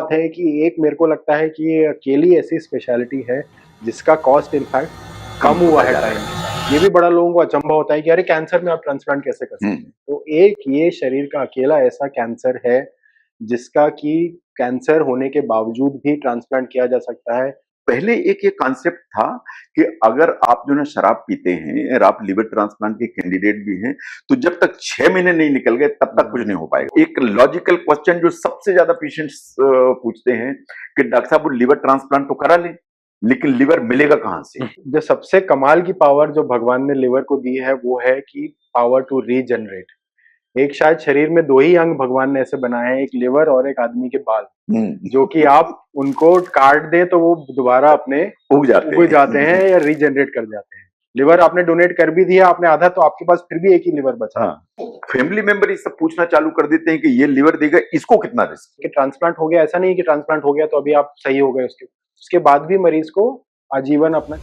बात है कि एक मेरे को लगता है कि ये अकेली ऐसी स्पेशलिटी है जिसका कॉस्ट इनफैक्ट कम हुआ है टाइम के साथ। ये भी बड़ा लोगों को अचंभा होता है कि अरे कैंसर में आप ट्रांसप्लांट कैसे कर सकते हैं? तो एक ये शरीर का अकेला ऐसा कैंसर है जिसका कि कैंसर होने के बावजूद भी ट्रांसप्लांट किया जा सकता है। पहले एक ये कॉन्सेप्ट था कि अगर आप जो है शराब पीते हैं और आप लिवर ट्रांसप्लांट के कैंडिडेट भी हैं, तो जब तक 6 महीने नहीं निकल गए तब तक कुछ नहीं हो पाएगा। एक लॉजिकल क्वेश्चन जो सबसे ज्यादा पेशेंट्स पूछते हैं कि डॉक्टर साहब वो लिवर ट्रांसप्लांट तो करा लें, लेकिन लिवर मिलेगा कहां से? जो सबसे कमाल की पावर जो भगवान ने लिवर को दी है वो है कि पावर टू रीजनरेट। एक शायद शरीर में 2 ही अंग भगवान ने ऐसे बनाए हैं, एक लिवर और एक आदमी के बाल, जो कि आप उनको काट दें तो वो दोबारा अपने उग जाते हैं या रीजनरेट कर जाते हैं। लिवर आपने डोनेट कर भी दिया आपने आधा, तो आपके पास फिर भी एक ही लिवर बचा। हाँ, फैमिली मेंबर ये सब पूछना चालू कर देते हैं कि ये लिवर देगा, इसको कितना रिस्क? कि ट्रांसप्लांट हो गया, ऐसा नहीं है कि ट्रांसप्लांट हो गया तो अभी आप सही हो गए, उसके बाद भी मरीज को आजीवन अपना।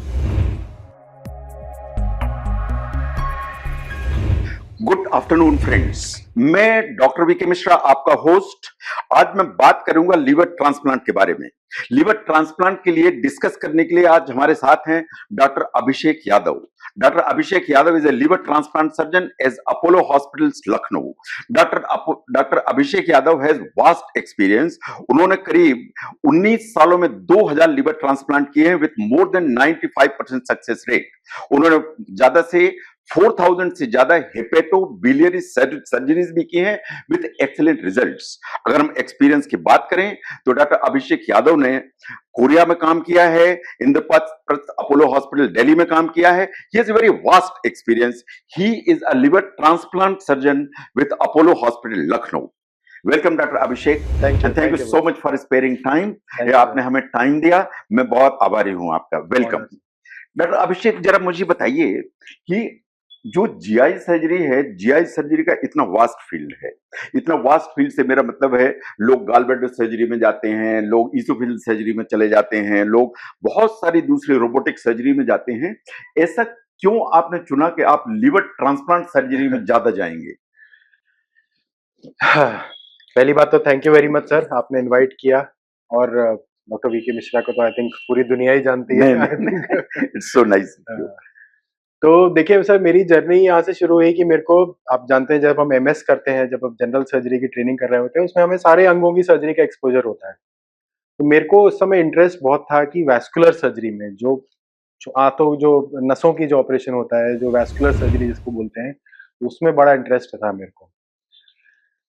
गुड आफ्टरनून फ्रेंड्स, मैं डॉक्टर वीके मिश्रा आपका होस्ट। आज मैं बात करूंगा लिवर ट्रांसप्लांट के बारे में। लिवर ट्रांसप्लांट के लिए डिस्कस करने के लिए आज हमारे साथ हैं doctor Abhishek Yadav. Doctor Abhishek Yadav is a liver transplant surgeon as Apollo hospitals Lucknow. Doctor Abhishek Yadav has vast experience. उन्होंने करीब 19 सालों में 2000 लिवर ट्रांसप्लांट किए हैं with more than 95% success rate. उन्होंने ज्यादा से 4000 से ज्यादा हेपेटो बिलियरी सर्जरीज भी की हैं विद एक्सीलेंट रिजल्ट्स। अगर हम एक्सपीरियंस की बात करें तो डॉक्टर अभिषेक यादव ने कोरिया में काम किया है, इंद्रप्रस्थ अपोलो हॉस्पिटल दिल्ली में काम किया है। He has very vast experience. He is a liver transplant surgeon with Apollo hospital Lucknow. Welcome doctor Abhishek, thank you so much for sparing time. आपने हमें टाइम दिया, मैं बहुत आभारी हूं आपका। वेलकम। डॉक्टर अभिषेक, जरा मुझे बताइए कि जो जीआई सर्जरी है, जीआई सर्जरी का इतना वास्ट फील्ड है। इतना वास्ट फील्ड से मेरा मतलब है लोग गॉलब्लैडर सर्जरी में जाते हैं, लोग ईसोफेजियल सर्जरी में चले जाते हैं, लोग बहुत सारी दूसरी रोबोटिक सर्जरी में जाते हैं। ऐसा क्यों आपने चुना कि आप लिवर ट्रांसप्लांट सर्जरी में ज्यादा जाएंगे? पहली बात तो thank you very much sir, आपने इनवाइट किया। और डॉक्टर वीके मिश्रा को तो आई थिंक पूरी दुनिया ही जानती है। It's so nice. तो देखिए सर, मेरी जर्नी यहाँ से शुरू हुई कि मेरे को, आप जानते हैं जब हम एमएस करते हैं, जब हम जनरल सर्जरी की ट्रेनिंग कर रहे होते हैं, उसमें हमें सारे अंगों की सर्जरी का एक्सपोजर होता है। तो मेरे को उस समय इंटरेस्ट बहुत था कि वैस्कुलर सर्जरी में जो नसों की जो ऑपरेशन होता है, जो वैस्कुलर सर्जरी जिसको बोलते हैं, उसमें बड़ा इंटरेस्ट था मेरे को।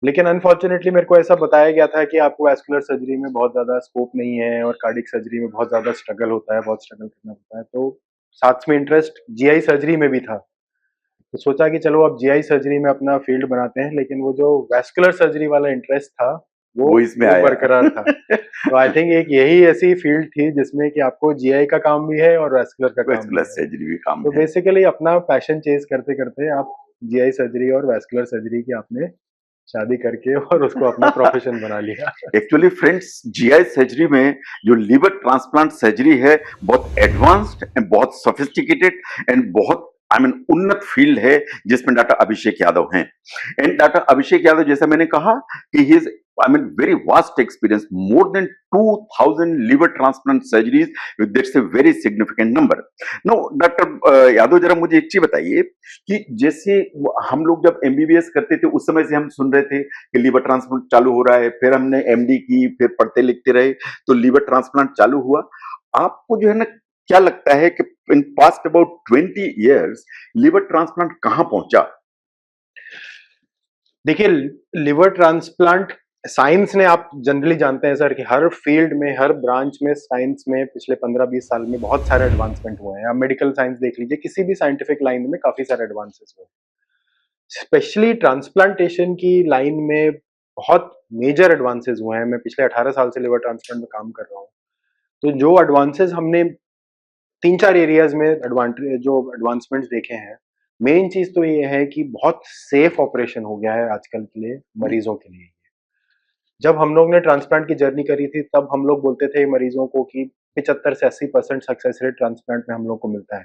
लेकिन अनफॉर्चुनेटली मेरे को ऐसा बताया गया था कि आपको वैस्कुलर सर्जरी में बहुत ज़्यादा स्कोप नहीं है और कार्डियक सर्जरी में बहुत ज़्यादा स्ट्रगल होता है, बहुत स्ट्रगल करना पड़ता है। तो साथ में इंटरेस्ट जीआई सर्जरी में भी था। तो सोचा कि चलो अब जीआई सर्जरी में अपना फील्ड बनाते हैं, लेकिन वो जो वैस्कुलर सर्जरी वाला इंटरेस्ट था वो इसमें बरकरार था। तो आई थिंक एक यही ऐसी फील्ड थी जिसमें कि आपको जीआई का काम भी है और वैस्कुलर का काम भी है। सर्जरी भी काम तो बेसिकली अपना पैशन चेज करते करते आप जीआई सर्जरी और वैस्कुलर सर्जरी की आपने शादी करके और उसको अपना प्रोफेशन बना लिया। एक्चुअली फ्रेंड्स, जीआई सर्जरी में जो लिवर ट्रांसप्लांट सर्जरी है बहुत एडवांस्ड एंड बहुत सोफिस्टिकेटेड एंड बहुत उन्नत फील्ड है जिसमें डॉक्टर अभिषेक यादव हैं। एंड डॉक्टर अभिषेक यादव, जैसा मैंने कहा कि he is very vast experience, more than 2000 liver transplant surgeries. That's a very significant number. Now, doctor Yadav, जरा मुझे एक चीज बताइए कि जैसे हम लोग जब एमबीबीएस करते थे उस समय से हम सुन रहे थे कि लिवर ट्रांसप्लांट चालू हो रहा है, फिर हमने एमडी की, फिर पढ़ते लिखते रहे तो लिवर ट्रांसप्लांट चालू हुआ। आपको जो है ना, क्या लगता है कि in past about 20 years liver transplant कहां पहुंचा? देखिए, लिवर ट्रांसप्लांट साइंस ने, आप जनरली जानते हैं सर कि हर फील्ड में, हर ब्रांच में साइंस में पिछले 15-20 साल में बहुत सारे एडवांसमेंट हुए हैं। आप मेडिकल साइंस देख लीजिए, किसी भी साइंटिफिक लाइन में काफी सारे एडवांसेस हुए। स्पेशली ट्रांसप्लांटेशन की लाइन में बहुत मेजर एडवांसेस हुए हैं। मैं पिछले 18 साल से लिवर ट्रांसप्लांट में काम कर रहा हूँ। तो जो एडवांसेस हमने 3-4 एरियाज में जो एडवांसमेंट्स देखे हैं, मेन चीज तो ये है कि बहुत सेफ ऑपरेशन हो गया है आजकल के लिए मरीजों के लिए। जब हम लोग ने ट्रांसप्लांट की जर्नी करी थी तब हम लोग बोलते थे मरीजों को कि 75 से 80% सक्सेस रेट ट्रांसप्लांट में हम लोग को मिलता है।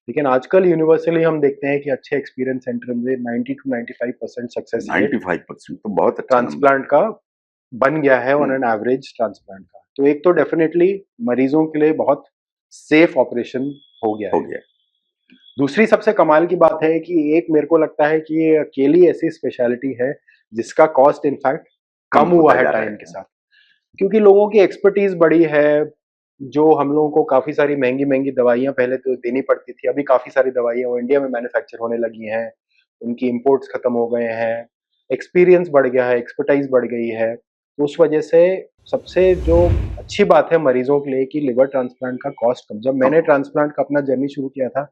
लेकिन आजकल यूनिवर्सली हम देखते हैं कि अच्छे एक्सपीरियंस सेंटर में 90 to 95% सक्सेस रेट 95% तो बहुत अच्छा ट्रांसप्लांट का बन गया है ऑन एन एवरेज ट्रांसप्लांट का। तो एक तो डेफिनेटली मरीजों के लिए बहुत सेफ ऑपरेशन हो गया हो है। गया। दूसरी सबसे कमाल की बात है कि एक मेरे को लगता है कि ये अकेली ऐसी स्पेशलिटी है जिसका कॉस्ट इनफैक्ट कम कम हुआ होता है जा रहा टाइम के है। साथ, क्योंकि लोगों की एक्सपर्टीज बढ़ी है। जो हम लोगों को काफी सारी महंगी महंगी दवाइयां पहले तो देनी पड़ती थी, अभी काफी सारी दवाइयां वो इंडिया में मैन्युफैक्चर होने लगी हैं, उनकी इंपोर्ट्स खत्म हो गए हैं, एक्सपीरियंस बढ़ गया है, एक्सपर्टाइज बढ़ गई है। तो उस वजह से सबसे जो अच्छी बात है मरीजों के लिए कि लिवर ट्रांसप्लांट का कॉस्ट कम। जब कम मैंने हो। ट्रांसप्लांट का अपना जर्नी शुरू किया था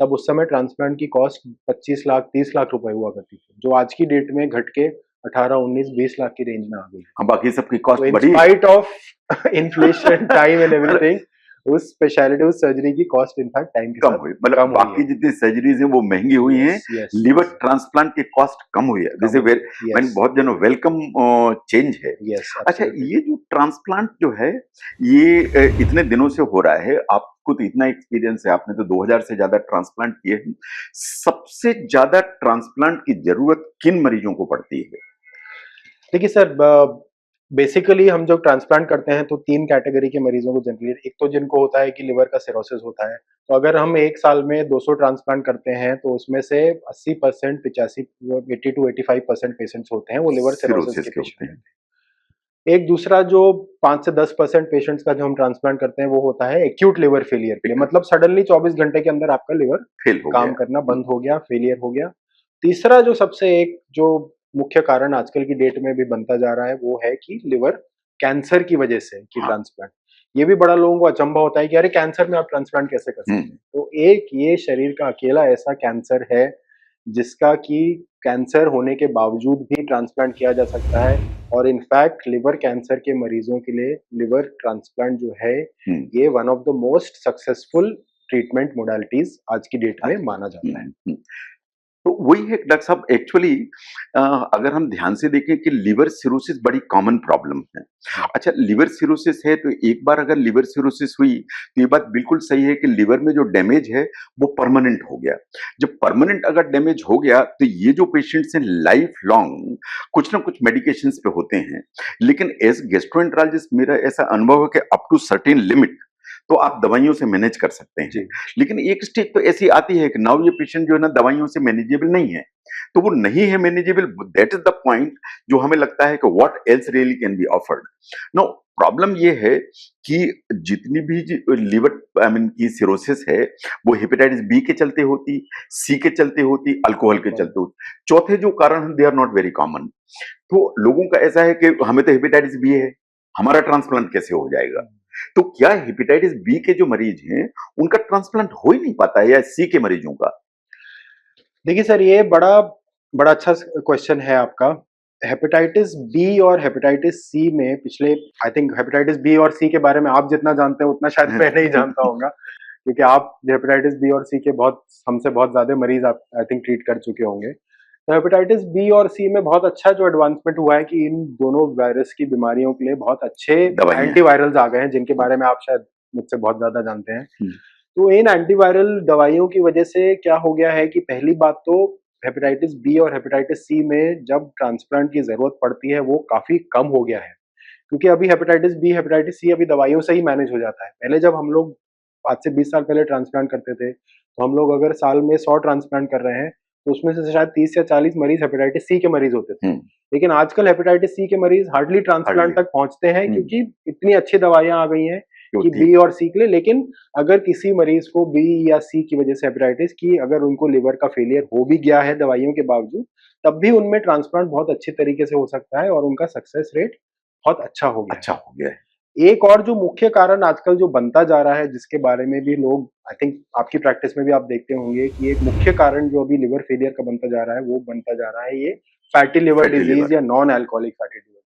तब उस समय ट्रांसप्लांट की कॉस्ट 25 लाख 30 लाख रुपए हुआ करती थी, जो आज की डेट में घट के 18 19 20 लाख की रेंज में आ गई। हाँ, बाकी सबकी तो कॉस्ट इन बढ़ी है। Spite of inflation time and मतलब एवरीथिंग, उस स्पेशलिटी उस सर्जरी की कॉस्ट इनफैक्ट टाइम के कम साथ हुई, मतलब कम हुई बाकी है। जितनी सर्जरीज हैं वो महंगी हुई हैं, yes yes liver yes, transplant की कॉस्ट कम हुई है। दिस कम इज हुई वेरी, है। मैंने यस बहुत जनो वेलकम चेंज है। यस अच्छा, एब्सोल्युटली। ये जो ट्रांसप्लांट जो है ये इतने दिनों से हो रहा है, आपको तो इतना एक्सपीरियंस है, आपने तो 2000 से ज्यादा ट्रांसप्लांट किए हैं। सबसे ज्यादा ट्रांसप्लांट की जरूरत किन मरीजों को पड़ती है? देखिए सर, बेसिकली हम जब ट्रांसप्लांट करते हैं तो 3 कैटेगरी के मरीजों को जनरली, एक तो जिनको होता है कि लिवर का सिरोसिस होता है, तो अगर हम एक साल में 200 ट्रांसप्लांट करते हैं तो उसमें से 80% 85 80 टू 85% पेशेंट्स होते हैं वो लिवर सिरोसिस सिरोसिस के के पेशेंट होते हैं। हैं। एक दूसरा जो 5 से 10% पेशेंट्स का जो हम ट्रांसप्लांट करते हैं वो होता है एक्यूट लिवर फेलियर के लिए, मतलब सडनली 24 घंटे के अंदर आपका लिवर फेल हो काम गया। करना बंद हो गया, फेलियर हो गया। तीसरा जो सबसे एक जो मुख्य कारण आजकल की डेट में भी बनता जा रहा है वो है कि लिवर कैंसर की वजह से कि हाँ। ट्रांसप्लांट। ये भी बड़ा लोगों को अचंभा होता है कि अरे कैंसर में आप ट्रांसप्लांट कैसे कर सकते हैं? तो एक ये शरीर का अकेला ऐसा कैंसर है जिसका कि कैंसर होने के बावजूद भी ट्रांसप्लांट किया जा सकता है, और इनफैक्ट लिवर कैंसर के मरीजों के लिए लिवर ट्रांसप्लांट जो है हम्म। ये one of the most successful treatment modalities आज की डेट में माना जाता है। हम्म। तो वही है डॉक्टर साहब, एक्चुअली अगर हम ध्यान से देखें कि लिवर सिरोसिस बड़ी कॉमन प्रॉब्लम है। जी अच्छा, लिवर सिरोसिस है तो एक बार अगर लिवर सिरोसिस हुई तो ये बात बिल्कुल सही है कि लिवर में जो डैमेज है वो परमानेंट हो गया। जब परमानेंट अगर डैमेज हो गया तो ये जो पेशेंट्स हैं लाइफ लॉन्ग कुछ ना कुछ मेडिकेशंस पे होते हैं, लेकिन एज गैस्ट्रोएंटरोलॉजिस्ट मेरा ऐसा अनुभव है कि अप टू सर्टेन लिमिट तो आप दवाइयों से मैनेज कर सकते हैं। जी लेकिन एक स्टेज तो ऐसी आती है कि नाउ ये पेशेंट जो है ना दवाइयों से मैनेजेबल नहीं है, तो वो नहीं है manageable, that is the point जो हमें लगता है कि what else really can be offered. No, problem ये है कि जितनी भी लिवर आई मीन की सिरोसिस है वो हेपेटाइटिस बी के चलते होती, सी के चलते होती, अल्कोहल के चलते होती। चौथे जो कारण they are not very common. तो लोगों का ऐसा है कि हमें तो हेपेटाइटिस बी है, हमारा ट्रांसप्लांट कैसे हो जाएगा? तो क्या हेपेटाइटिस बी के जो मरीज हैं उनका ट्रांसप्लांट हो ही नहीं पाता है, या सी के मरीजों का? देखिए सर, ये बड़ा बड़ा अच्छा क्वेश्चन है आपका। हेपेटाइटिस बी और हेपेटाइटिस सी में पिछले, आई थिंक हेपेटाइटिस बी और सी के बारे में आप जितना जानते हैं उतना शायद मैं नहीं जानता होऊंगा, क्योंकि आप हेपेटाइटिस बी और सी के बहुत हमसे बहुत ज्यादा मरीज आप आई थिंक ट्रीट कर चुके होंगे। तो हेपेटाइटिस बी और सी में बहुत अच्छा जो एडवांसमेंट हुआ है कि इन दोनों वायरस की बीमारियों के लिए बहुत अच्छे दवाइयां। एंटीवायरल्स आ गए हैं जिनके बारे में आप शायद मुझसे बहुत ज्यादा जानते हैं। हम्म। तो इन एंटीवायरल दवाइयों की वजह से क्या हो गया है कि पहली बात तो हेपेटाइटिस बी और हेपेटाइटिस सी में जब ट्रांसप्लांट की जरूरत पड़ती है वो काफी कम हो गया है, क्योंकि अभी हेपेटाइटिस बी हेपेटाइटिस सी अभी दवाइयों से ही मैनेज हो जाता है। पहले जब हम लोग आज से 20 साल पहले ट्रांसप्लांट करते थे तो हम लोग अगर साल में 100 ट्रांसप्लांट कर रहे हैं तो उसमें से शायद 30 या 40 मरीज हेपेटाइटिस सी के मरीज होते थे। लेकिन आजकल हेपेटाइटिस सी के मरीज हार्डली ट्रांसप्लांट हार्डली। तक पहुंचते हैं क्योंकि इतनी अच्छी दवाइयां आ गई हैं कि होती। बी और सी के लिए। लेकिन अगर किसी मरीज को बी या सी की वजह से हेपेटाइटिस की अगर उनको लिवर का फेलियर हो भी गया है दवाइयों के बावजूद, तब भी उनमें ट्रांसप्लांट बहुत अच्छे तरीके से हो सकता है और उनका सक्सेस रेट बहुत अच्छा हो गया है। अच्छा हो गया है। एक और जो मुख्य कारण आजकल जो बनता जा रहा है जिसके बारे में भी लोग आई थिंक आपकी प्रैक्टिस में भी आप देखते होंगे कि एक मुख्य कारण जो अभी लिवर फेलियर का बनता जा रहा है वो बनता जा रहा है ये fatty liver fatty disease liver. या नॉन अल्कोहलिक फैटी लिवर।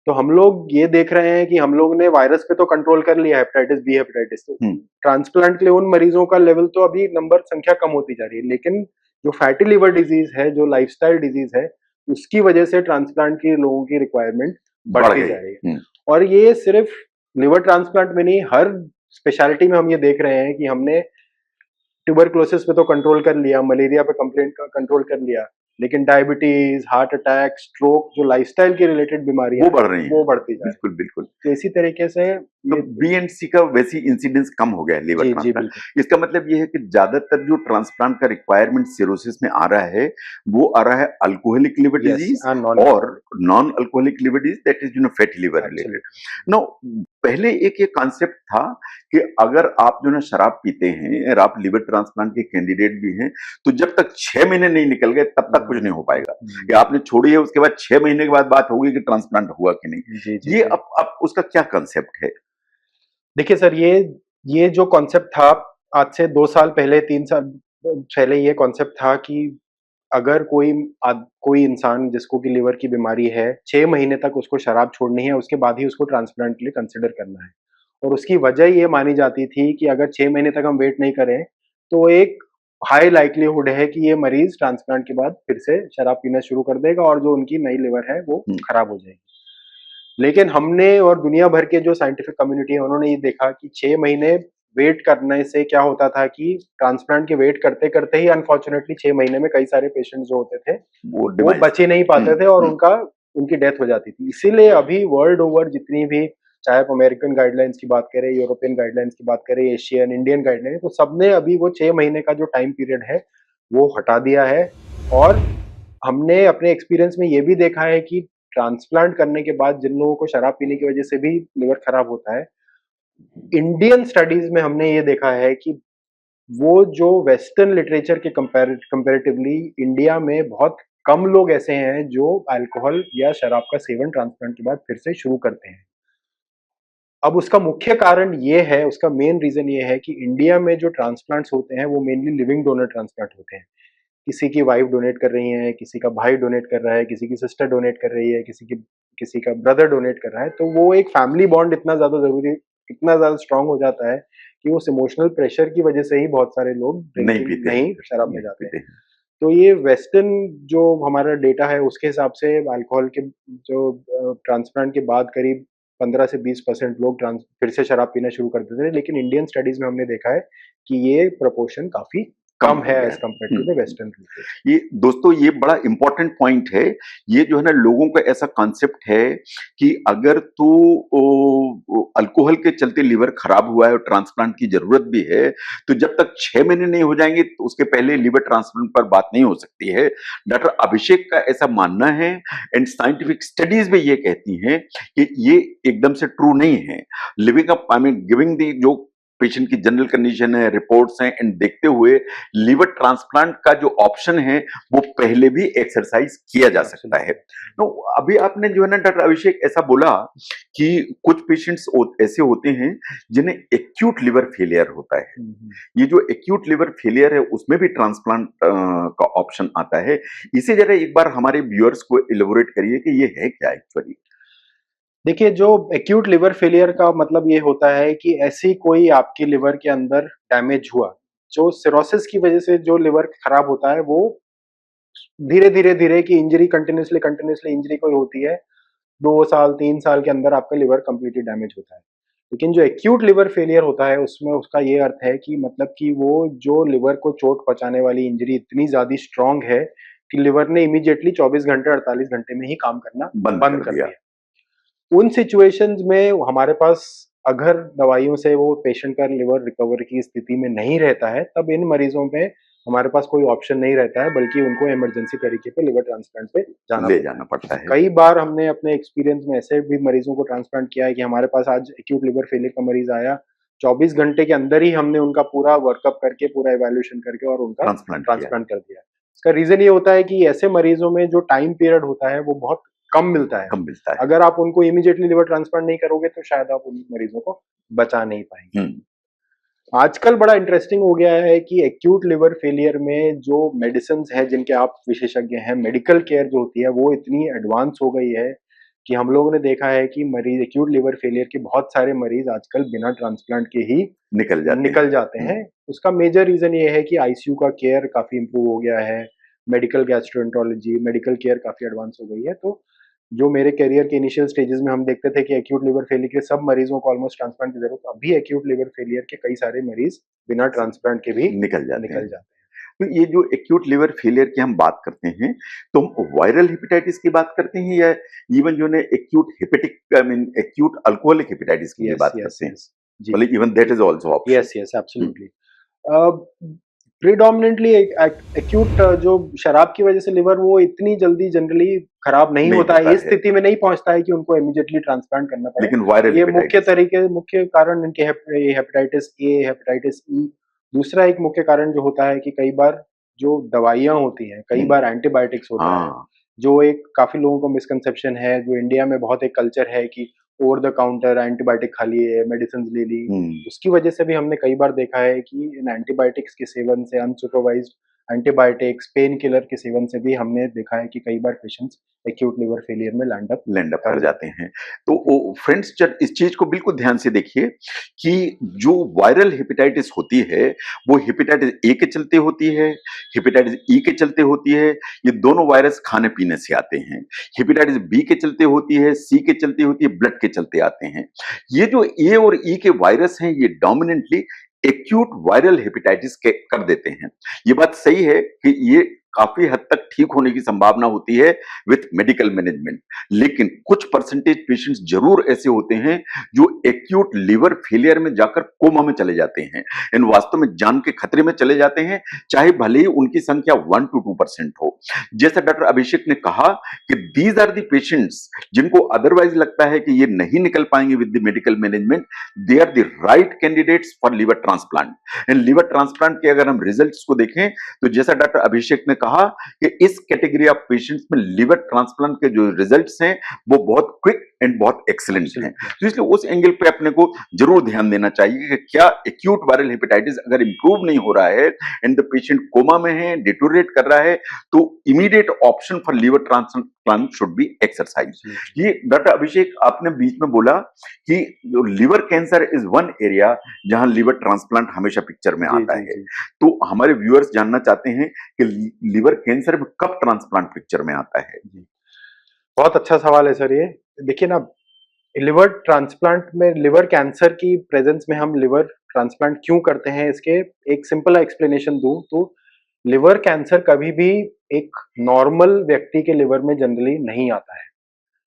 तो हम लोग ये देख रहे हैं कि हम लोग ने वायरस पे तो कंट्रोल कर लिया हेपेटाइटिस बी हेपेटाइटिस, तो ट्रांसप्लांट के लिए उन मरीजों का लेवल तो अभी नंबर संख्या कम होती जा रही है, लेकिन जो फैटी लिवर डिजीज है जो लाइफस्टाइल डिजीज है उसकी वजह से ट्रांसप्लांट की लोगों की रिक्वायरमेंट बढ़ बढ़ती गई। जा रही है। और ये सिर्फ लिवर ट्रांसप्लांट में नहीं, हर स्पेशलिटी में हम ये देख रहे हैं कि हमने ट्यूबरक्लोसिस पे तो कंट्रोल कर लिया, मलेरिया पे कंप्लेंट का कंट्रोल कर लिया, लेकिन डायबिटीज, हार्ट अटैक, स्ट्रोक, जो लाइफस्टाइल के रिलेटेड बीमारियां वो बढ़ रही हैं, वो बढ़ती जा रही बिल्कुल बिल्कुल। है। तो इसी तरीके से तो ये बी एंड सी का वैसी इंसिडेंस कम हो गया है लिवर जी जी ट्रांसप्लांट। बिल्कुल। इसका मतलब ये है कि ज्यादातर जो ट्रांसप्लांट का रिक्वायरमेंट सिरोसिस में आ रहा है, वो आ रहा है alcoholic liver yes, disease non और alcoholic. Non alcoholic liver disease, that is fatty liver related. Absolutely. No, पहले एक ये कॉन्सेप्ट था कि अगर आप जो है शराब पीते हैं और आप लिवर ट्रांसप्लांट के कैंडिडेट भी हैं, तो जब तक 6 महीने नहीं निकल गए तब तक कुछ नहीं हो पाएगा। कि आपने छोड़ी है, उसके बाद 6 महीने के बाद बात होगी कि ट्रांसप्लांट हुआ कि नहीं। जी जी ये जी। अब उसका क्या कॉन्सेप्ट है? देखिए सर, ये जो कॉन्सेप्ट था आज से 2 साल पहले, 3 साल पहले, ये कॉन्सेप्ट था कि अगर कोई इंसान जिसको कि लिवर की बीमारी है, 6 महीने तक उसको शराब छोड़नी है, उसके बाद ही उसको ट्रांसप्लांट के लिए कंसिडर करना है। और उसकी वजह ये मानी जाती थी कि अगर 6 महीने तक हम वेट नहीं करें, तो एक हाई लाइक्लीहुड है कि ये मरीज ट्रांसप्लांट के बाद फिर से शराब पीना शुरू कर देगा और जो उनकी नई लिवर है वो हम्म, खराब हो जाएगी। लेकिन हमने और दुनिया भर के जो साइंटिफिक कम्युनिटी है, उन्होंने ये देखा कि 6 महीने वेट करने से क्या होता था कि ट्रांसप्लांट के वेट करते करते ही अनफॉर्चुनेटली 6 महीने में कई सारे पेशेंट जो होते थे वो वो डिवाइस। बच ही नहीं पाते थे और उनकी डेथ हो जाती थी। इसीलिए अभी वर्ल्ड ओवर जितनी भी, चाहे आप अमेरिकन गाइडलाइंस की बात करें, यूरोपियन गाइडलाइंस की बात करें, एशियन, इंडियन गाइडलाइन, तो सबने अभी वो 6 महीने का जो टाइम पीरियड है वो हटा दिया है। और हमने अपने एक्सपीरियंस में ये भी देखा है कि ट्रांसप्लांट करने के बाद जिन लोगों को शराब पीने की वजह से भी लिवर खराब होता है, इंडियन स्टडीज में हमने ये देखा है कि वो जो वेस्टर्न लिटरेचर के कंपैरेटिवली इंडिया में बहुत कम लोग ऐसे हैं जो अल्कोहल या शराब का सेवन ट्रांसप्लांट के बाद फिर से शुरू करते हैं। अब उसका मुख्य कारण ये है, उसका मेन रीजन ये है कि इंडिया में जो ट्रांसप्लांट्स होते हैं वो मेनली लिविंग डोनर ट्रांसप्लांट होते हैं। किसी की वाइफ डोनेट कर रही है, किसी का भाई डोनेट कर रहा है, किसी की सिस्टर डोनेट कर रही है, किसी का ब्रदर डोनेट कर रहा है, तो वो एक फैमिली बॉन्ड इतना ज्यादा स्ट्रांग हो जाता है कि उस इमोशनल प्रेशर की वजह से ही बहुत सारे लोग नहीं ड्रिंकिंग पीते हैं, नहीं शराब में नहीं जाते हैं। पीते हैं। तो ये वेस्टर्न जो हमारा डेटा है उसके हिसाब से अल्कोहल के जो ट्रांसप्लांट के बाद करीब 15 से 20% लोग ट्रांस फिर से शराब पीना शुरू कर देते थे, लेकिन इंडियन स्टडीज में हमने देखा है कि ये प्रोपोर्शन काफी कम कम हो है गया एज है। Compare to the western literature. ये दोस्तों, ये बड़ा इंपॉर्टेंट पॉइंट है। ये जो है ना, लोगों का ऐसा कॉन्सेप्ट है कि अगर तू अल्कोहल के चलते लिवर खराब हुआ है और ट्रांसप्लांट की जरूरत भी है, तो जब तक 6 महीने नहीं हो जाएंगे तो उसके पहले लिवर ट्रांसप्लांट पर बात नहीं हो सकती है। डॉक्टर अभिषेक का ऐसा मानना है, एंड साइंटिफिक स्टडीज भी ये कहती हैं कि ये एकदम से ट्रू नहीं है। Living up, I mean giving the जो पेशेंट की जनरल कंडीशन है, रिपोर्ट्स हैं, एंड देखते हुए लिवर ट्रांसप्लांट का जो ऑप्शन है वो पहले भी एक्सरसाइज किया जा सकता है। तो अभी आपने जो है ना डॉक्टर अभिषेक ऐसा बोला कि कुछ पेशेंट्स ऐसे होते हैं जिन्हें एक्यूट लिवर फेलियर होता है। ये जो एक्यूट लिवर फेलियर है उसमें भी ट्रांसप्लांट का ऑप्शन आता है। इसे जरा एक बार हमारे व्यूअर्स को इलेबोरेट करिए कि ये है क्या एक्चुअली। देखिए, जो एक्यूट लिवर फेलियर का मतलब ये होता है कि ऐसी कोई आपकी लिवर के अंदर डैमेज हुआ, जो सिरोसिस की वजह से जो लिवर खराब होता है वो धीरे-धीरे की इंजरी, कंटिन्यूअसली इंजरी कोई होती है, 2 साल, 3 साल के अंदर आपका लिवर कंप्लीटली डैमेज होता है। लेकिन जो एक्यूट लिवर फेलियर होता है, उसमें उसका ये अर्थ है कि मतलब कि वो जो लिवर को चोट पहुँचाने वाली इंजरी इतनी ज़्यादा स्ट्रॉन्ग है कि लिवर ने इमीडिएटली 24 घंटे, 48 घंटे में ही काम करना बंद बंद कर कर दिया। दिया। उन सिचुएशंस में हमारे पास अगर दवाइयों से वो पेशेंट का लिवर रिकवर की स्थिति में नहीं रहता है, तब इन मरीजों में हमारे पास कोई ऑप्शन नहीं रहता है, बल्कि उनको इमरजेंसी तरीके पे लिवर ट्रांसप्लांट पे जाना ले पड़ता है। जाना पड़ता है। कई बार हमने अपने एक्सपीरियंस में ऐसे भी मरीजों को ट्रांसप्लांट किया है कि हमारे पास आज एक्यूट लिवर फेलियर का मरीज आया, 24 घंटे के अंदर ही हमने उनका पूरा वर्कअप करके, पूरा इवैल्यूएशन करके और उनका ट्रांसप्लांट किया। ट्रांसप्लांट कर दिया। इसका रीज़न ये होता है कि ऐसे मरीजों में जो टाइम पीरियड होता है, वो बहुत कम मिलता है। कम मिलता है। अगर आप उनको इमीडिएटली लिवर ट्रांसप्लांट नहीं करोगे, तो शायद आप उन मरीजों को बचा नहीं पाएँगे। हम्म। आजकल बड़ा इंटरेस्टिंग हो गया है कि एक्यूट लिवर फेलियर में जो मेडिसिन्स हैं, जिनके आप विशेषज्ञ हैं, मेडिकल केयर जो होती है, वो इतनी एडवांस हो गई है कि हम लोगों ने देखा है कि मरीज, एक्यूट लिवर फेलियर के बहुत सारे मरीज आजकल बिना ट्रांसप्लांट के ही निकल जाते हैं। निकल जाते हैं। उसका मेजर रीज़न ये है कि आईसीयू का केयर काफ़ी इम्प्रूव हो गया है, मेडिकल गैस्ट्रोएंटरोलॉजी, मेडिकल केयर काफ़ी एडवांस हो गई है। तो जो मेरे करियर के इनिशियल स्टेजेस में हम देखते थे कि एक्यूट लिवर फेलियर के सब मरीजों को ऑलमोस्ट ट्रांसप्लांट की ज़रूरत, अभी एक्यूट लिवर फेलियर के कई सारे मरीज बिना ट्रांसप्लांट के भी निकल जाते निकल हैं। जाते हैं। तो ये जो एक्यूट लिवर फेलियर की हम बात करते हैं, तो हम वायरल हेपेटाइटिस की बात करते हैं या इवन जो है acute hepatic I mean acute alcoholic hepatitis की भी यस, बात यस, करते हैं? यस। जी। मतलब even that is also option. Yes, yes, absolutely. Predominantly acute जो शराब की वजह से लिवर वो इतनी जल्दी जनरली खराब नहीं नहीं होता है, होता इस है, स्थिति में नहीं पहुंचता है कि उनको इमीडिएटली ट्रांसप्लांट करना पड़े। लेकिन वायरल ये मुख्य हेपेटाइटिस तरीके मुख्य कारण इनके हेपेटाइटिस ए, हेपेटाइटिस ई। दूसरा एक मुख्य कारण जो होता है कि कई बार जो दवाइयाँ होती हैं, कई बार एंटीबायोटिक्स होता है, हाँ जो एक काफ़ी लोगों को मिसकंसेप्शन है, जो इंडिया में बहुत एक कल्चर है कि ओवर द काउंटर एंटीबायोटिक खा लिए, मेडिसिन्स ले ली। हम्म उसकी वजह से भी हमने कई बार देखा है कि इन एंटीबायोटिक्स के सेवन से अनसुपरवाइज्ड एंटीबायोटिक्स, पेन किलर के सेवन से भी हमने देखा है कि कई बार पेशेंट्स एक्यूट लिवर फेलियर में लैंड अप लैंड अप कर कर जाते जाते हैं। तो फ्रेंड्स जब इस चीज को बिल्कुल ध्यान से देखिए कि जो वायरल हेपेटाइटिस होती है वो हेपेटाइटिस ए के चलते होती है, हेपेटाइटिस ई के चलते होती है। ये दोनों वायरस खाने पीने से आते हैं। हेपेटाइटिस बी के चलते होती है, सी के चलते होती है, ब्लड के चलते आते हैं। ये जो ए और ई के वायरस हैं ये डोमिनेंटली एक्यूट वायरल हेपेटाइटिस के कर देते हैं। ये बात सही है कि ये काफी हद तक ठीक होने की संभावना होती है विथ मेडिकल मैनेजमेंट, लेकिन कुछ परसेंटेज पेशेंट्स जरूर ऐसे होते हैं जो एक्यूट लिवर फेलियर में जाकर कोमा में चले जाते हैं, इन वास्तव में जान के खतरे में चले जाते हैं, चाहे भले ही उनकी संख्या 1 to 2% हो। जैसा डॉक्टर अभिषेक ने कहा कि दीज आर दी पेशेंट्स जिनको अदरवाइज लगता है कि ये नहीं निकल पाएंगे with the medical management, they are the right candidates for liver transplant. And liver transplant के अगर हम रिजल्ट्स को देखें तो जैसा डॉक्टर अभिषेक ने कहा कि इस कैटेगरी ऑफ पेशेंट्स में लिवर ट्रांसप्लांट के जो रिजल्ट्स हैं वो बहुत क्विक एंड बहुत एक्सीलेंट हैं। तो इसलिए उस एंगल पे अपने को जरूर ध्यान देना चाहिए कि क्या एक्यूट वायरल हेपेटाइटिस अगर इंप्रूव नहीं हो रहा है एंड द पेशेंट कोमा में है, डिटोरेट कर रहा है, तो immediate option for liver transplant should be exercise. ये डॉक्टर अभिषेक आपने बीच में बोला कि जो liver cancer is one area जहां लिवर ट्रांसप्लांट हमेशा पिक्चर में आता है। तो हमारे व्यूअर्स जानना चाहते हैं कि लिवर कैंसर में कब ट्रांसप्लांट पिक्चर में आता है? बहुत अच्छा सवाल है सर ये। देखिए ना, लिवर ट्रांसप्लांट में लिवर कैंसर की प्रेजेंस में हम लिवर ट्रांसप्लांट क्यों करते हैं, इसके एक सिंपल एक्सप्लेनेशन दूं तो लिवर कैंसर कभी भी एक नॉर्मल व्यक्ति के लिवर में जनरली नहीं आता है।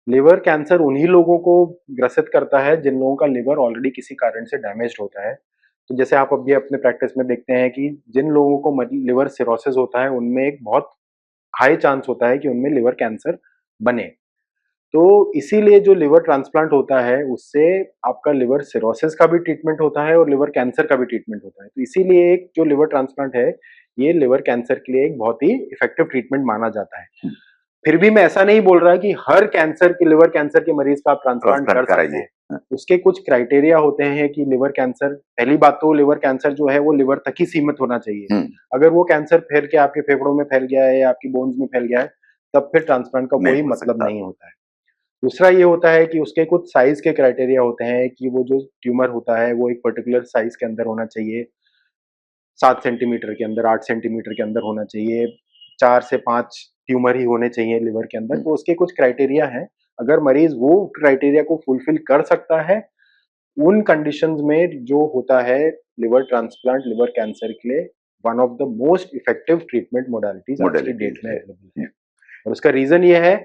लिवर कैंसर उन्हीं लोगों को ग्रसित करता है जिन लोगों का लिवर ऑलरेडी किसी कारण से डैमेज्ड होता है। तो जैसे आप अभी अपने प्रैक्टिस में देखते हैं कि जिन लोगों को लिवर सिरोसिस होता है उनमें एक बहुत हाई चांस होता है कि उनमें लिवर कैंसर बने। तो इसीलिए जो लिवर ट्रांसप्लांट होता है उससे आपका लिवर सिरोसिस का भी ट्रीटमेंट होता है और लिवर कैंसर का भी ट्रीटमेंट होता है। तो इसीलिए एक जो लिवर ट्रांसप्लांट है ये लिवर कैंसर के लिए एक बहुत ही इफेक्टिव ट्रीटमेंट माना जाता है। फिर भी मैं ऐसा नहीं बोल रहा कि हर कैंसर के लिवर कैंसर के मरीज का आप ट्रांसप्लांट कर सकते हैं। उसके कुछ क्राइटेरिया होते हैं कि लिवर कैंसर, पहली बात तो लिवर कैंसर जो है वो लिवर तक ही सीमित होना चाहिए। अगर वो कैंसर फैल के आपके फेफड़ों में फैल गया है या आपकी बोन्स में फैल गया है तब फिर ट्रांसप्लांट का कोई मतलब नहीं होता है। दूसरा ये होता है कि उसके कुछ साइज के क्राइटेरिया होते हैं कि वो जो ट्यूमर होता है वो एक पर्टिकुलर साइज के अंदर होना चाहिए, 7 सेंटीमीटर के अंदर, 8 सेंटीमीटर के अंदर होना चाहिए, 4 से 5 ट्यूमर ही होने चाहिए लिवर के अंदर। तो उसके कुछ क्राइटेरिया हैं। अगर मरीज वो क्राइटेरिया को फुलफिल कर सकता है, उन कंडीशंस में जो होता है लिवर ट्रांसप्लांट लिवर कैंसर के लिए one of the most effective treatment modalities आज की डेट में अवेलेबल है। और उसका रीजन ये है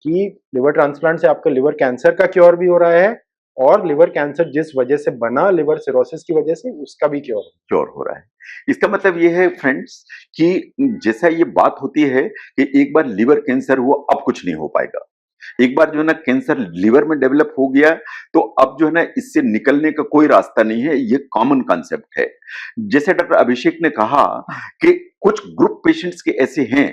कि लिवर ट्रांसप्लांट से आपका लिवर कैंसर का क्योर भी हो रहा है और लिवर कैंसर जिस वजह से बना लिवर सिरोसिस की वजह से उसका भी क्योर हो रहा है। इसका मतलब ये है फ्रेंड्स कि जैसा ये बात होती है कि एक बार लिवर कैंसर हुआ अब कुछ नहीं हो पाएगा। एक बार जो है ना कैंसर लिवर में डेवलप हो गया तो अब जो है ना इससे निकलने का कोई रास्ता नहीं है, ये कॉमन कॉन्सेप्ट है। जैसे डॉक्टर अभिषेक ने कहा कि कुछ ग्रुप पेशेंट्स के ऐसे हैं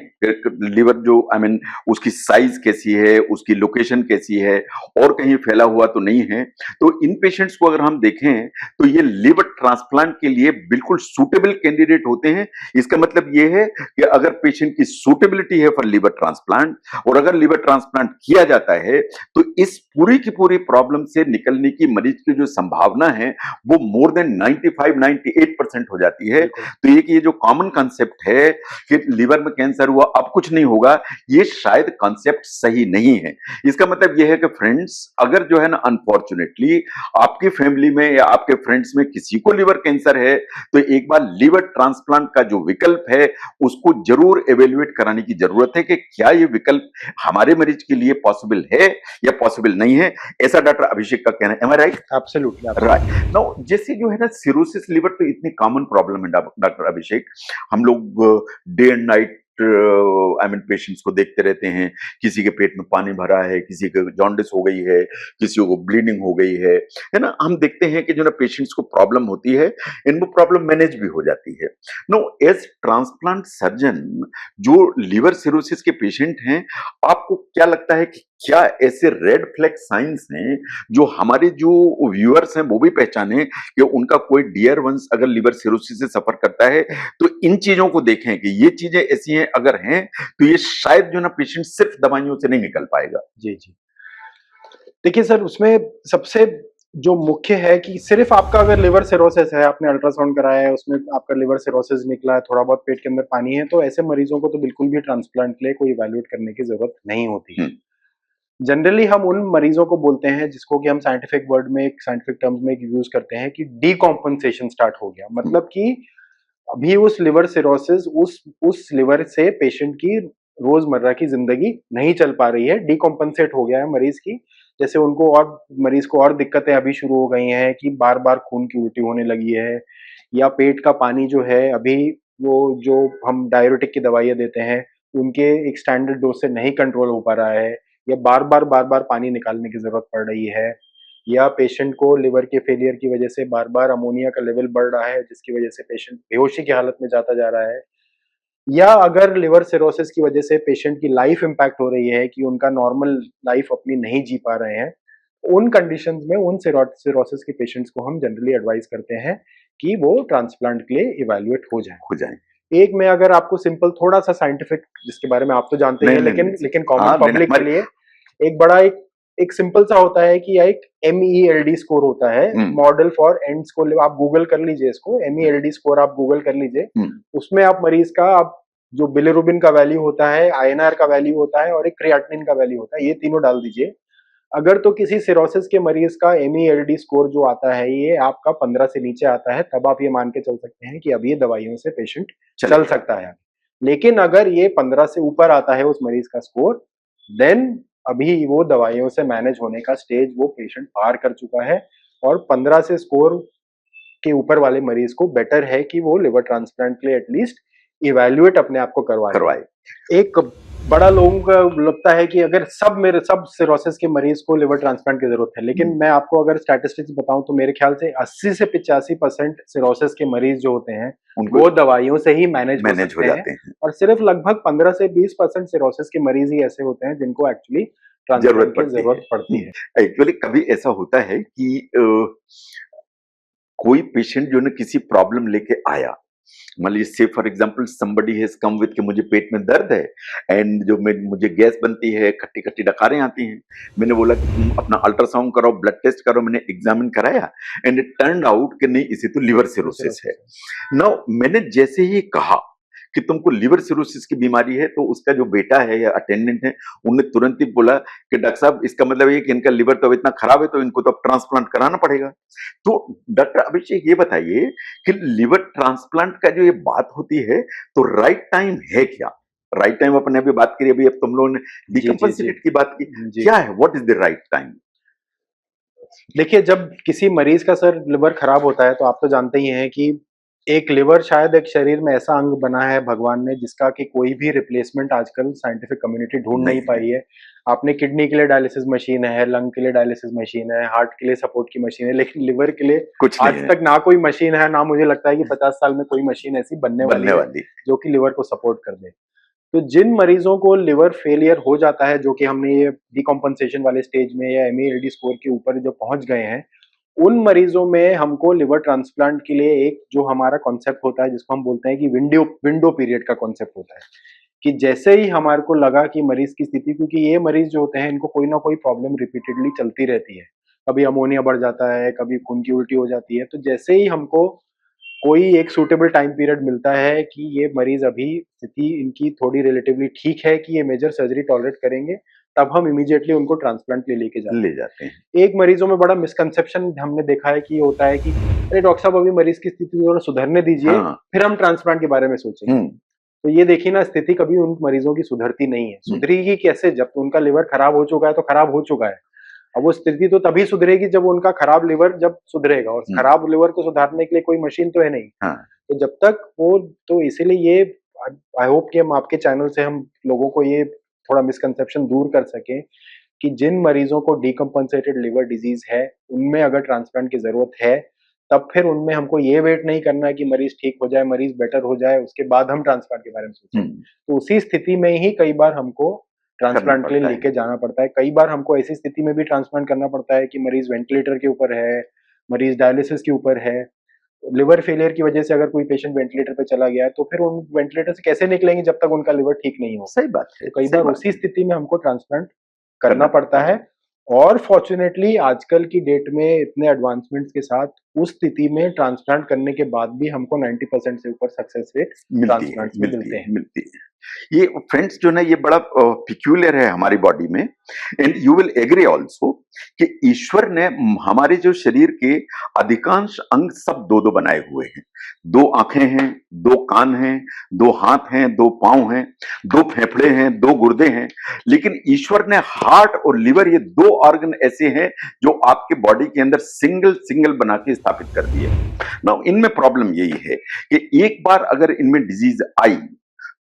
लिवर जो आई मीन उसकी साइज कैसी है, उसकी लोकेशन कैसी है और कहीं फैला हुआ तो नहीं है। तो इन पेशेंट्स को अगर हम देखें तो ये लिवर ट्रांसप्लांट के लिए बिल्कुल सूटेबल कैंडिडेट होते हैं। इसका मतलब ये है कि अगर पेशेंट की सूटेबिलिटी है फॉर लिवर ट्रांसप्लांट और अगर लिवर ट्रांसप्लांट किया जाता है तो इस पूरी की पूरी प्रॉब्लम से निकलने की मरीज की जो संभावना है वो मोर देन 95-98% हो जाती है। तो ये कि ये जो कॉमन कॉन्सेप्ट है कि लिवर में कैंसर हुआ अब कुछ नहीं होगा, ये शायद कॉन्सेप्ट सही नहीं है। इसका मतलब ये है कि फ्रेंड्स, अगर जो है ना अनफॉर्चुनेटली आपकी फैमिली में या आपके फ्रेंड्स में किसी को लिवर कैंसर है, तो एक बार लिवर ट्रांसप्लांट का जो विकल्प है उसको जरूर एवेल्युएट कराने की जरूरत है कि क्या ये विकल्प हमारे मरीज के लिए पॉसिबल है या पॉसिबल नहीं है। ऐसा डॉक्टर अभिषेक का कहना है। एम आई राइट? Absolutely right. नाउ जैसे जो है ना सिरोसिस लिवर तो इतनी कॉमन प्रॉब्लम है डॉक्टर अभिषेक, हम लोग day and night I mean patients को देखते रहते हैं। किसी के पेट में पानी भरा है, किसी को जॉन्डिस हो गई है, किसी को ब्लीडिंग हो गई है ना। हम देखते हैं कि जो ना पेशेंट्स को प्रॉब्लम होती है, इनको प्रॉब्लम मैनेज भी हो जाती है। नो, एज ट्रांसप्लांट सर्जन जो लिवर सिरोसिस के पेशेंट हैं, आपको क्या लगता है कि क्या ऐसे रेड फ्लैग साइंस हैं जो हमारे जो व्यूअर्स हैं वो भी पहचाने कि उनका कोई डियर वंस अगर लिवर सिरोसिस से सफर करता है, तो इन चीजों को देखें कि ये चीजें ऐसी हैं, अगर हैं तो ये शायद जो ना पेशेंट सिर्फ दवाइयों से नहीं निकल पाएगा। जी, जी। देखिए सर, उसमें सबसे जो मुख्य है कि सिर्फ आपका अगर लिवर सिरोसिस है, आपने अल्ट्रासाउंड कराया है, उसमें आपका लिवर सिरोसिस निकला है, थोड़ा बहुत पेट के अंदर पानी है, तो ऐसे मरीजों को तो बिल्कुल भी ट्रांसप्लांट के लिए कोई इवैल्यूएट करने की जरूरत नहीं होती है। जनरली हम उन मरीजों को बोलते हैं जिसको कि हम साइंटिफिक वर्ड में, साइंटिफिक टर्म्स में यूज करते हैं कि डीकॉम्पनसेशन स्टार्ट हो गया। मतलब कि अभी उस लिवर सिरोसिस उस लिवर से पेशेंट की रोजमर्रा की जिंदगी नहीं चल पा रही है, डीकॉम्पनसेट हो गया है मरीज की। जैसे उनको और मरीज को और दिक्कतें अभी शुरू हो गई हैं कि बार बार खून की उल्टी होने लगी है, या पेट का पानी जो है अभी वो जो हम डायरेटिक की दवाइयां देते हैं उनके एक स्टैंडर्ड डोज से नहीं कंट्रोल हो पा रहा है, या बार बार पानी निकालने की जरूरत पड़ रही है, या पेशेंट को लिवर के फेलियर की वजह से बार बार अमोनिया का लेवल बढ़ रहा है जिसकी वजह से पेशेंट बेहोशी की हालत में जाता जा रहा है, या अगर लिवर सिरोसिस की वजह से पेशेंट की लाइफ इंपैक्ट हो रही है कि उनका नॉर्मल लाइफ अपनी नहीं जी पा रहे हैं, उन कंडीशंस में उन सिरोसिस के पेशेंट्स को हम जनरली एडवाइस करते हैं कि वो ट्रांसप्लांट के लिए इवैल्यूएट हो जाएं। एक मैं अगर आपको सिंपल थोड़ा सा साइंटिफिक, जिसके बारे में आप तो जानते ही हैं, लेकिन कॉमन पब्लिक के लिए एक बड़ा एक सिंपल सा होता है कि एक MELD स्कोर होता है, मॉडल फॉर एंड स्कोर। आप गूगल कर लीजिए इसको, MELD स्कोर आप गूगल कर लीजिए। उसमें आप मरीज का आप जो बिलिरुबिन का वैल्यू होता है, INR का वैल्यू होता है और एक क्रिएटिनिन का वैल्यू होता है, ये तीनों डाल दीजिए। अगर तो किसी सिरोसिस के मरीज का MELD स्कोर जो आता है ये आपका 15 से नीचे आता है, तब आप ये मान के चल सकते हैं कि अब ये दवाइयों से पेशेंट चल सकता है। लेकिन अगर ये 15 से ऊपर आता है उस मरीज का स्कोर, देन अभी वो दवाइयों से मैनेज होने का स्टेज वो पेशेंट पार कर चुका है, और 15 से स्कोर के ऊपर वाले मरीज को बेटर है कि वो लिवर ट्रांसप्लांट के लिए एटलीस्ट इवैल्यूएट अपने आप को करवाए। एक बड़ा लोगों को लगता है कि अगर सब सिरोसिस के मरीज को लिवर ट्रांसप्लांट की जरूरत है, लेकिन मैं आपको अगर स्टैटिस्टिक्स बताऊं तो मेरे ख्याल से 80 से 85% सिरोसिस के मरीज जो होते हैं वो दवाइयों से ही मैनेज हो जाते हैं, और सिर्फ लगभग 15 से 20% सिरोसिस के मरीज ही ऐसे होते हैं जिनको एक्चुअली ट्रांसप्लांट की जरूरत पड़ती है। एक्चुअली कभी ऐसा होता है कि कोई पेशेंट जो ना किसी प्रॉब्लम लेके आया, मान लीजिए से for example somebody has come with के मुझे पेट में दर्द है एंड जो मुझे गैस बनती है, खट्टी खट्टी डकारें आती हैं। मैंने बोला कि तुम अपना अल्ट्रासाउंड कराओ, ब्लड टेस्ट करो। मैंने एग्जामिन कराया एंड इट टर्न्ड आउट कि नहीं, इसे तो लिवर सिरोसिस है। नाउ मैंने जैसे ही कहा कि तुमको लिवर सिरोसिस की बीमारी है, तो उसका जो बेटा है या अटेंडेंट है उन्होंने तुरंत ही बोला कि डॉक्टर साहब इसका मतलब ये कि इनका लिवर तो इतना खराब है तो इनको तो अब ट्रांसप्लांट कराना पड़ेगा। तो डॉक्टर अभिषेक ये बताइए कि लिवर ट्रांसप्लांट का जो ये बात होती है तो राइट टाइम है क्या? राइट टाइम अपने अभी बात करी, अभी अब तुम लोगों ने डिकम्पनसेटेड की बात की, क्या है, what is the right time? देखिए, जब किसी मरीज का सर लिवर खराब होता है तो आप तो जानते ही हैं कि एक लिवर शायद एक शरीर में ऐसा अंग बना है भगवान ने जिसका कि कोई भी रिप्लेसमेंट आजकल साइंटिफिक कम्युनिटी ढूंढ नहीं पाई है। आपने किडनी के लिए डायलिसिस मशीन है, लंग के लिए डायलिसिस मशीन है, हार्ट के लिए सपोर्ट की मशीन है, लेकिन लिवर के लिए कुछ आज तक ना कोई मशीन है, ना मुझे लगता है कि 50 साल में कोई मशीन ऐसी बनने वाली है जो कि लिवर को सपोर्ट कर दे। तो जिन मरीजों को लिवर फेलियर हो जाता है, जो कि हमने ये डिकम्पनसेशन वाले स्टेज में या MELD स्कोर के ऊपर जो पहुंच गए हैं, उन मरीजों में हमको लिवर ट्रांसप्लांट के लिए एक जो हमारा कॉन्सेप्ट होता है जिसको हम बोलते हैं कि विंडो पीरियड का कॉन्सेप्ट होता है, कि जैसे ही हमारे को लगा कि मरीज की स्थिति, क्योंकि ये मरीज जो होते हैं इनको कोई ना कोई प्रॉब्लम रिपीटेडली चलती रहती है, कभी अमोनिया बढ़ जाता है, कभी खून की उल्टी हो जाती है, तो जैसे ही हमको कोई एक सूटेबल टाइम पीरियड मिलता है कि ये मरीज अभी स्थिति इनकी थोड़ी रिलेटिवली ठीक है कि ये मेजर सर्जरी टॉलरेट करेंगे, तब हम इमीडिएटली उनको ट्रांसप्लांट के लिए लेके जाते ले जाते हैं। हैं। एक मरीजों में बड़ा मिसकंसेप्शन हमने देखा है कि ये होता है कि अरे डॉक्टर साहब अभी मरीज की स्थिति थोड़ा सुधरने दीजिए, हाँ। फिर हम ट्रांसप्लांट के बारे में सोचेंगे। तो ये देखिए ना, स्थिति कभी उन मरीजों की सुधरती नहीं है। सुधरेगी कैसे? जब उनका लिवर खराब हो चुका है तो खराब हो चुका है। अब वो स्थिति तो तभी सुधरेगी जब उनका खराब लिवर जब सुधरेगा, और खराब लिवर को सुधारने के लिए कोई मशीन तो है नहीं। हाँ। तो जब तक वो, तो इसीलिए ये आई होप कि हम आपके चैनल से हम लोगों को ये थोड़ा मिसकंसेप्शन दूर कर सकें कि जिन मरीजों को डीकम्पेंसेटेड लिवर डिजीज है, उनमें अगर ट्रांसप्लांट की जरूरत है, तब फिर उनमें हमको ये वेट नहीं करना है कि मरीज ठीक हो जाए, मरीज बेटर हो जाए, उसके बाद हम ट्रांसप्लांट के बारे में सोचें। तो उसी स्थिति में ही कई बार हमको ट्रांसप्लांट के लिए लेके जाना पड़ता है। कई बार हमको ऐसी स्थिति में भी ट्रांसप्लांट करना पड़ता है कि मरीज वेंटिलेटर के ऊपर है, मरीज डायलिसिस के ऊपर है। लिवर फेलियर की वजह से अगर कोई पेशेंट वेंटिलेटर पे चला गया है, तो फिर उन वेंटिलेटर से कैसे निकलेंगे जब तक उनका लिवर ठीक नहीं हो। सही बात है। तो कई बार उसी स्थिति में हमको ट्रांसप्लांट करना पड़ता है। और फॉर्चुनेटली आजकल की डेट में इतने एडवांसमेंट्स के साथ उस स्थिति में ट्रांसप्लांट करने के बाद भी हमको 90% से ऊपर सक्सेस रेट ट्रांसप्लांट में मिलते हैं। ये फ्रेंड्स जो ना, ये बड़ा पिक्यूलियर है हमारी बॉडी में, and you will agree also कि ईश्वर ने हमारे जो शरीर के अधिकांश अंग सब दो दो बनाए हुए हैं। दो आंखें हैं, दो कान हैं, दो हाथ हैं, दो पांव हैं, दो फेफड़े हैं, दो गुर्दे हैं, लेकिन ईश्वर ने हार्ट और लिवर, ये दो ऑर्गन ऐसे हैं जो आपके बॉडी के अंदर सिंगल सिंगल बना के स्थापित कर दिए। नाउ इनमें प्रॉब्लम यही है कि एक बार अगर इनमें डिजीज आई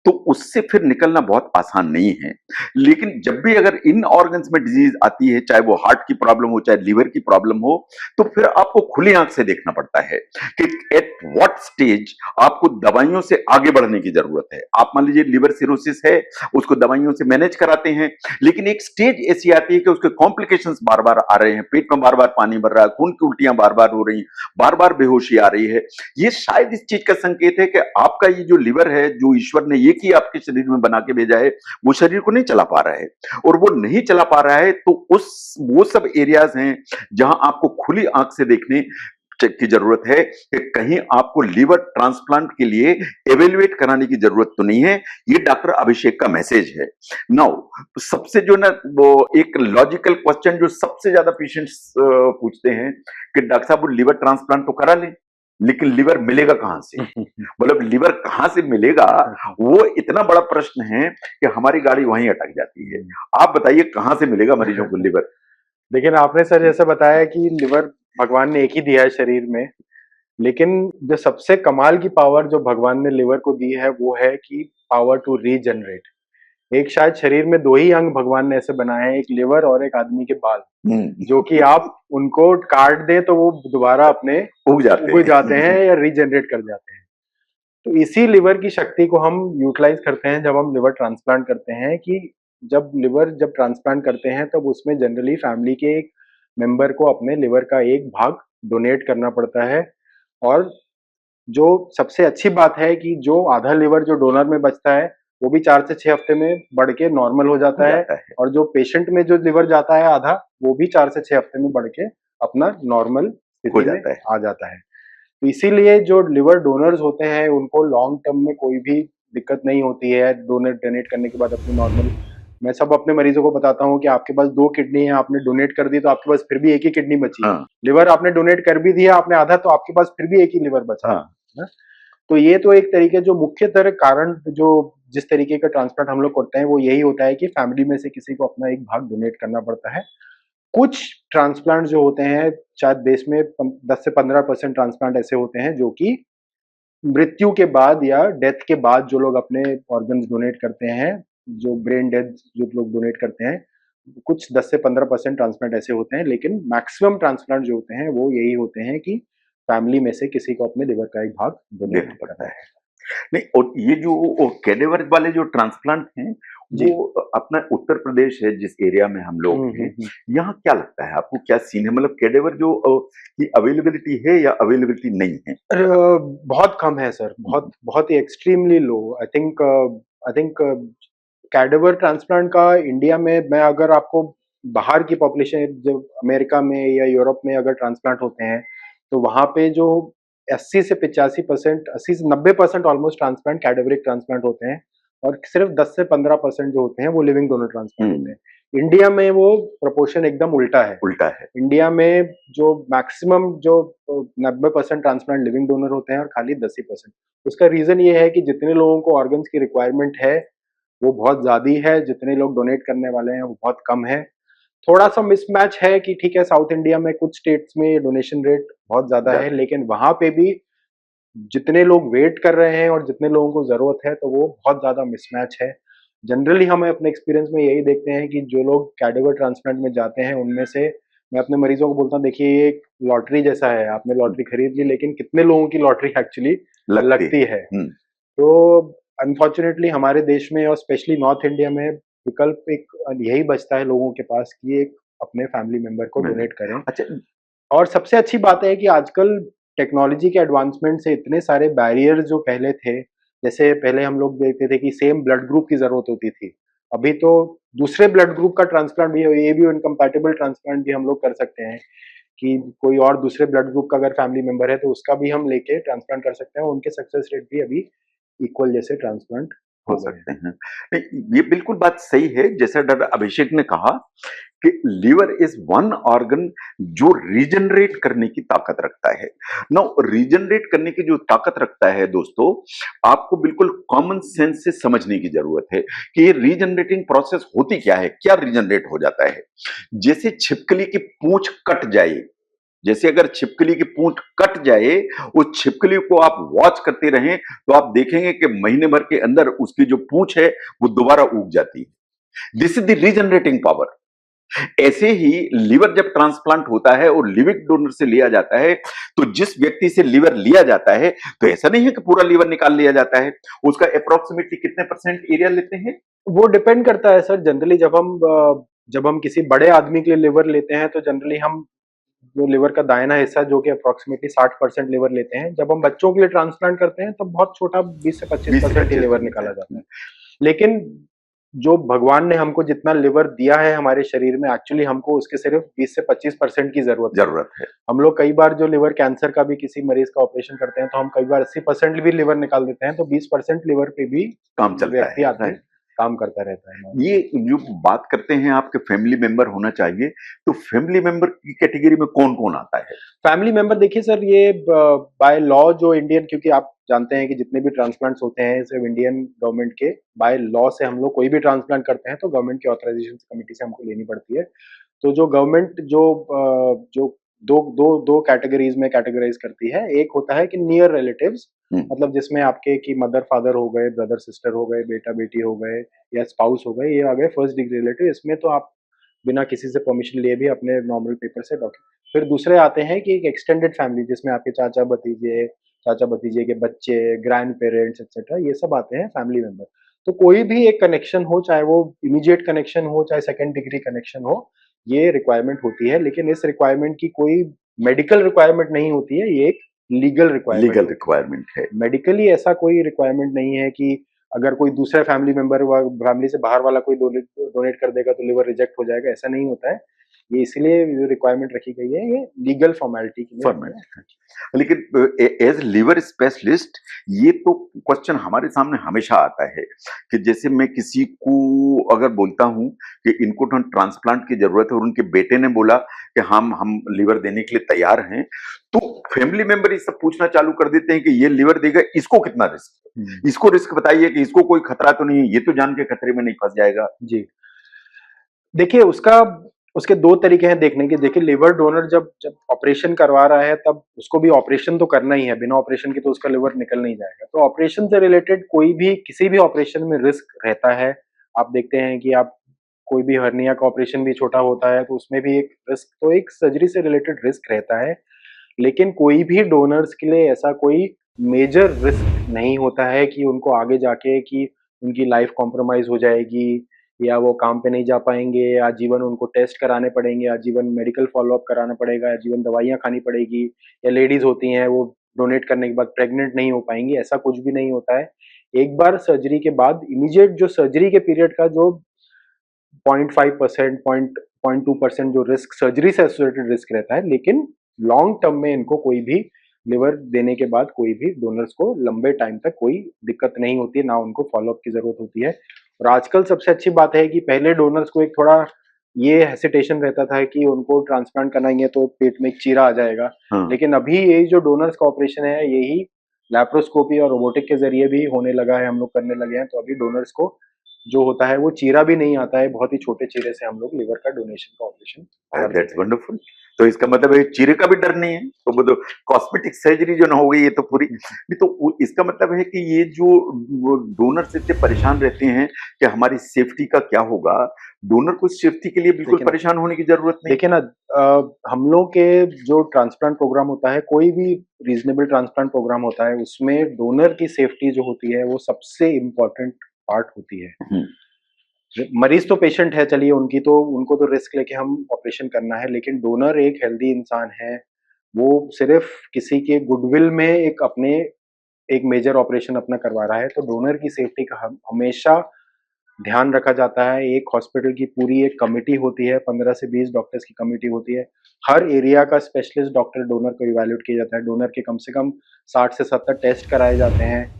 तो उससे फिर निकलना बहुत आसान नहीं है। लेकिन जब भी अगर इन ऑर्गन्स में डिजीज आती है, चाहे वो हार्ट की प्रॉब्लम हो, चाहे लिवर की प्रॉब्लम हो, तो फिर आपको खुली आंख से देखना पड़ता है कि एट व्हाट स्टेज आपको दवाइयों से आगे बढ़ने की जरूरत है। आप मान लीजिए लिवर सिरोसिस है, उसको दवाइयों से मैनेज कराते हैं, लेकिन एक स्टेज ऐसी आती है कि उसके कॉम्प्लिकेशंस बार बार आ रहे हैं, पेट में बार बार पानी भर रहा है, खून की उल्टियां बार बार हो रही हैं, बार बार बेहोशी आ रही है। ये शायद इस चीज का संकेत है कि आपका ये जो लिवर है, जो ईश्वर ने ये की आपके शरीर में बना के भेजा है, वो शरीर को नहीं चला पा रहा है। और वो नहीं चला पा रहा है तो वो सब एरियाज हैं जहां आपको खुली आंख से देखने की जरूरत है कि कहीं आपको लिवर ट्रांसप्लांट के लिए एवेल्युएट कराने की जरूरत तो नहीं है। ये डॉक्टर अभिषेक का मैसेज है। नाउ सबसे जो ना, वो एक लॉजिकल क्वेश्चन जो सबसे ज्यादा पेशेंट्स पूछते हैं कि डॉक्टर साहब वो लिवर ट्रांसप्लांट तो करा लें, लेकिन लिवर मिलेगा कहां से? मतलब लिवर कहां से मिलेगा, वो इतना बड़ा प्रश्न है कि हमारी गाड़ी वहीं अटक जाती है। आप बताइए कहां से मिलेगा मरीजों को लिवर? लेकिन आपने सर जैसे बताया कि लिवर भगवान ने एक ही दिया है शरीर में, लेकिन जो सबसे कमाल की पावर जो भगवान ने लिवर को दी है वो है कि पावर टू रीजनरेट। एक शायद शरीर में दो ही अंग भगवान ने ऐसे बनाए हैं, एक लिवर और एक आदमी के बाल, जो कि आप उनको काट दे तो वो दोबारा अपने उग जाते हैं या रीजनरेट कर जाते हैं। तो इसी लिवर की शक्ति को हम यूटिलाइज करते हैं जब हम लिवर ट्रांसप्लांट करते हैं, कि जब ट्रांसप्लांट करते हैं तब उसमें जनरली फैमिली के एक मेंबर को अपने लिवर का एक भाग डोनेट करना पड़ता है। और जो सबसे अच्छी बात है कि जो आधा लिवर जो डोनर में बचता है वो भी 4 से 6 हफ्ते में बढ़ के नॉर्मल हो जाता है, और जो पेशेंट में जो लिवर जाता है आधा, वो भी 4 से 6 हफ्ते में बढ़ के अपना नॉर्मल स्थिति में आ जाता है। तो इसीलिए जो लिवर डोनर्स होते हैं उनको लॉन्ग टर्म में कोई भी दिक्कत नहीं होती है डोनेट करने के बाद अपनी नॉर्मल। मैं सब अपने मरीजों को बताता हूँ कि आपके पास 2 किडनी है, आपने डोनेट कर दी तो आपके पास फिर भी एक ही किडनी बची है। लिवर आपने डोनेट कर भी दिया आपने आधा, तो आपके पास फिर भी एक ही लिवर बचा है। तो ये तो एक तरीके जो मुख्यतर कारण जो जिस तरीके का ट्रांसप्लांट हम लोग करते हैं वो यही होता है कि फैमिली में से किसी को अपना एक भाग डोनेट करना पड़ता है। कुछ ट्रांसप्लांट जो होते हैं, शायद देश में 10 से 15% ट्रांसप्लांट ऐसे होते हैं जो कि मृत्यु के बाद या डेथ के बाद जो लोग अपने ऑर्गन्स डोनेट करते हैं, जो ब्रेन डेथ जो लोग डोनेट करते हैं, कुछ 10 से 15% ट्रांसप्लांट ऐसे होते हैं, लेकिन मैक्सिमम ट्रांसप्लांट जो होते हैं वो यही होते हैं कि फैमिली में से किसी को अपने लिवर का एक भाग डोनेट करना है। नहीं, और ये जो कैडेवर वाले जो ट्रांसप्लांट हैं, वो अपना उत्तर प्रदेश है जिस एरिया में हम लोग हैं, यहाँ क्या लगता है आपको, क्या सीन है? मतलब कैडेवर जो की अवेलेबिलिटी है या अवेलेबिलिटी नहीं है? बहुत कम है सर, बहुत ही extremely low. I think cadaver transplant का इंडिया में, मैं अगर आपको बाहर की पॉपुलेशन, जब अमेरिका में या यूरोप में अगर ट्रांसप्लांट होते हैं तो वहाँ पे जो 80 से 85%, 80 से 90% ऑलमोस्ट ट्रांसप्लांट कैडेवरिक ट्रांसप्लांट होते हैं, और सिर्फ 10 से 15% जो होते हैं वो लिविंग डोनर ट्रांसप्लांट होते हैं। इंडिया में वो प्रोपोर्शन एकदम उल्टा है। उल्टा है। इंडिया में जो मैक्सिमम जो 90% ट्रांसप्लांट लिविंग डोनर होते हैं और खाली 10%। उसका रीजन ये है कि जितने लोगों को ऑर्गन्स की रिक्वायरमेंट है वो बहुत ज्यादा है, जितने लोग डोनेट करने वाले हैं वो बहुत कम है। थोड़ा सा मिसमैच है कि ठीक है, साउथ इंडिया में कुछ स्टेट्स में डोनेशन रेट बहुत ज्यादा है, लेकिन वहां पे भी जितने लोग वेट कर रहे हैं और जितने लोगों को जरूरत है, तो वो बहुत ज्यादा मिसमैच है। जनरली हमें अपने एक्सपीरियंस में यही देखते हैं कि जो लोग कैडेवर ट्रांसप्लांट में जाते हैं उनमें से मैं अपने मरीजों को बोलता हूँ, देखिए ये एक लॉटरी जैसा है, आपने लॉटरी खरीद ली, लेकिन कितने लोगों की लॉटरी एक्चुअली लगती है। तो अनफॉर्चुनेटली हमारे देश में और स्पेशली नॉर्थ इंडिया में विकल्प एक यही बचता है लोगों के पास कि एक अपने फैमिली मेंबर को डोनेट करें। अच्छा, और सबसे अच्छी बात है कि आजकल टेक्नोलॉजी के एडवांसमेंट से इतने सारे बैरियर जो पहले थे, जैसे पहले हम लोग देखते थे कि सेम ब्लड ग्रुप की जरूरत होती थी, अभी तो दूसरे ब्लड ग्रुप का ट्रांसप्लांट भी, ये भी इनकम्पैटिबल ट्रांसप्लांट भी हम लोग कर सकते हैं कि कोई और दूसरे ब्लड ग्रुप का अगर फैमिली मेंबर है तो उसका भी हम लेके ट्रांसप्लांट कर सकते हैं। उनके सक्सेस रेट भी अभी इक्वल जैसे ट्रांसप्लांट हो सकते हैं। नहीं, ये बिल्कुल बात सही है, जैसा डॉक्टर अभिषेक ने कहा कि लीवर इज वन ऑर्गन जो रीजनरेट करने की ताकत रखता है। नाउ रीजनरेट करने की जो ताकत रखता है दोस्तों, आपको बिल्कुल कॉमन सेंस से समझने की जरूरत है कि ये रीजनरेटिंग प्रोसेस होती क्या है, क्या रीजनरेट हो जाता है। जैसे छिपकली की पूंछ कट जाए, जैसे अगर छिपकली की पूंछ कट जाए, उस छिपकली को आप वॉच करते रहें तो आप देखेंगे कि महीने भर के अंदर उसकी जो पूंछ है वो दोबारा उग जाती है। This is the regenerating power. ऐसे ही लीवर जब ट्रांसप्लांट होता है और लिविंग डोनर से लिया जाता है, तो जिस व्यक्ति से लीवर लिया जाता है, तो ऐसा नहीं है कि पूरा लीवर निकाल लिया जाता है। उसका अप्रोक्सीमेटली कितने परसेंट एरिया लेते हैं? वो डिपेंड करता है सर। जनरली जब हम किसी बड़े आदमी के लिए लिवर लेते हैं तो जनरली हम जो लिवर का दाहिना हिस्सा जो कि अप्रोक्सीमेटली 60% लिवर लेते हैं। जब हम बच्चों के लिए ट्रांसप्लांट करते हैं तब बहुत छोटा 20 से 25% ही लिवर निकाला जाता है। लेकिन जो भगवान ने हमको जितना लिवर दिया है हमारे शरीर में, एक्चुअली हमको उसके सिर्फ 20 से 25% की जरूरत है। हम लोग कई बार जो लिवर कैंसर का भी किसी मरीज का ऑपरेशन करते हैं तो हम कई बार 80% भी लिवर निकाल देते हैं, तो 20% लिवर पे भी काम चलता है, आदमी काम करता रहता है। ये जो बात करते हैं आपके फैमिली मेंबर होना चाहिए, तो फैमिली मेंबर की कैटेगरी में कौन कौन आता है? फैमिली मेंबर देखिए सर, ये बाय लॉ जो इंडियन, क्योंकि आप जानते हैं कि जितने भी ट्रांसप्लांट्स होते हैं सिर्फ इंडियन गवर्नमेंट के बाय लॉ से हम लोग कोई भी ट्रांसप्लांट करते हैं तो गवर्नमेंट की ऑथराइजेशन कमेटी से हमको लेनी पड़ती है। तो जो गवर्नमेंट जो दो कैटेगरीज में कैटेगराइज करती है, एक होता है कि नियर रिलेटिव्स, मतलब जिसमें आपके की मदर फादर हो गए, ब्रदर सिस्टर हो गए, बेटा बेटी हो गए या स्पाउस हो गए, ये आ गए फर्स्ट डिग्री रिलेटिव। इसमें तो आप बिना किसी से परमिशन लिए भी अपने नॉर्मल पेपर से डॉक्यूमेंट। फिर दूसरे आते हैं कि एक एक्सटेंडेड फैमिली, जिसमें आपके चाचा भतीजे के बच्चे, ग्रैंड पेरेंट्स एक्सेट्रा, ये सब आते हैं फैमिली मेंबर। तो कोई भी एक कनेक्शन हो, चाहे वो इमीडिएट कनेक्शन हो चाहे सेकेंड डिग्री कनेक्शन हो, ये रिक्वायरमेंट होती है। लेकिन इस रिक्वायरमेंट की कोई मेडिकल रिक्वायरमेंट नहीं होती है, ये एक लीगल रिक्वायरमेंट है। मेडिकली ऐसा कोई रिक्वायरमेंट नहीं है कि अगर कोई दूसरा फैमिली मेंबर फैमिली से बाहर वाला कोई डोनेट कर देगा तो लिवर रिजेक्ट हो जाएगा, ऐसा नहीं होता है। ये इसलिए जो रिक्वायरमेंट रखी गई है, ये लीगल फॉर्मेलिटी के लिए। लेकिन एज लिवर स्पेशलिस्ट ये तो क्वेश्चन हमारे सामने हमेशा आता है कि जैसे मैं किसी को अगर बोलता हूं कि इनको तो ट्रांसप्लांट की जरूरत है और उनके बेटे ने बोला कि हम लिवर देने के लिए तैयार हैं, तो फैमिली मेंबर ये सब पूछना चालू कर देते हैं कि ये लिवर देगा, इसको कितना रिस्क, इसको रिस्क बताइए कि इसको कोई खतरा तो नहीं है, ये तो जान के खतरे में नहीं फंस जाएगा। जी देखिए, उसके दो तरीके हैं देखने के। देखिए, लिवर डोनर जब ऑपरेशन करवा रहा है तब उसको भी ऑपरेशन तो करना ही है, बिना ऑपरेशन के तो उसका लिवर निकल नहीं जाएगा। तो ऑपरेशन से रिलेटेड कोई भी किसी भी ऑपरेशन में रिस्क रहता है। आप देखते हैं कि आप कोई भी हर्निया का ऑपरेशन भी छोटा होता है तो उसमें भी एक रिस्क, तो एक सर्जरी से रिलेटेड रिस्क रहता है। लेकिन कोई भी डोनर्स के लिए ऐसा कोई मेजर रिस्क नहीं होता है कि उनको आगे जाके कि उनकी लाइफ कॉम्प्रोमाइज हो जाएगी या वो काम पे नहीं जा पाएंगे, आजीवन उनको टेस्ट कराने पड़ेंगे, आजीवन मेडिकल फॉलोअप कराना पड़ेगा, आजीवन दवाइयाँ खानी पड़ेगी, या लेडीज होती हैं वो डोनेट करने के बाद प्रेग्नेंट नहीं हो पाएंगी, ऐसा कुछ भी नहीं होता है। एक बार सर्जरी के बाद इमीडिएट जो सर्जरी के पीरियड का जो 0.5%, 0.2% जो रिस्क सर्जरी से एसोसिएटेड रिस्क रहता है, लेकिन लॉन्ग टर्म में इनको कोई भी लिवर देने के बाद कोई भी डोनर्स को लंबे टाइम तक कोई दिक्कत नहीं होती है, ना उनको फॉलोअप की ज़रूरत होती है। और आजकल सबसे अच्छी बात है कि पहले डोनर्स को एक थोड़ा ये हेसिटेशन रहता था कि उनको ट्रांसप्लांट कराएँगे तो पेट में एक चीरा आ जाएगा। हाँ। लेकिन अभी ये जो डोनर्स का ऑपरेशन है, यही लैप्रोस्कोपी और रोबोटिक के ज़रिए भी होने लगा है, हम लोग करने लगे हैं। तो अभी डोनर्स को जो होता है वो चीरा भी नहीं आता है, बहुत ही छोटे चीरे से हम लोग लिवर का डोनेशन का ऑपरेशन कर दैट्स देते हैं। वंडरफुल। तो इसका मतलब है चीरे का भी डर नहीं है, तो वो तो कॉस्मेटिक सर्जरी जो ना हो गई ये तो पूरी नहीं, तो इसका मतलब है कि ये जो डोनर्स इतने परेशान रहते हैं कि हमारी सेफ्टी का क्या होगा, डोनर को सेफ्टी के लिए बिल्कुल देखिए ना परेशान होने की जरूरत नहीं। देखिए ना हम लोग के जो ट्रांसप्लांट प्रोग्राम होता है, कोई भी रीजनेबल ट्रांसप्लांट प्रोग्राम होता है, उसमें डोनर की सेफ्टी जो होती है वो सबसे इम्पोर्टेंट पार्ट होती है। हम्म, मरीज तो पेशेंट है, चलिए उनको तो रिस्क लेके हम ऑपरेशन करना है, लेकिन डोनर एक हेल्दी इंसान है। वो सिर्फ किसी के गुडविल में एक अपने एक मेजर ऑपरेशन अपना करवा रहा है, तो डोनर की सेफ्टी का हम हमेशा ध्यान रखा जाता है। एक हॉस्पिटल की पूरी एक कमिटी होती है, 15 से 20 डॉक्टर्स की कमिटी होती है। हर एरिया का स्पेशलिस्ट डॉक्टर डोनर को इवैल्यूएट किया जाता है। डोनर के कम से कम 60 से 70 टेस्ट कराए जाते हैं।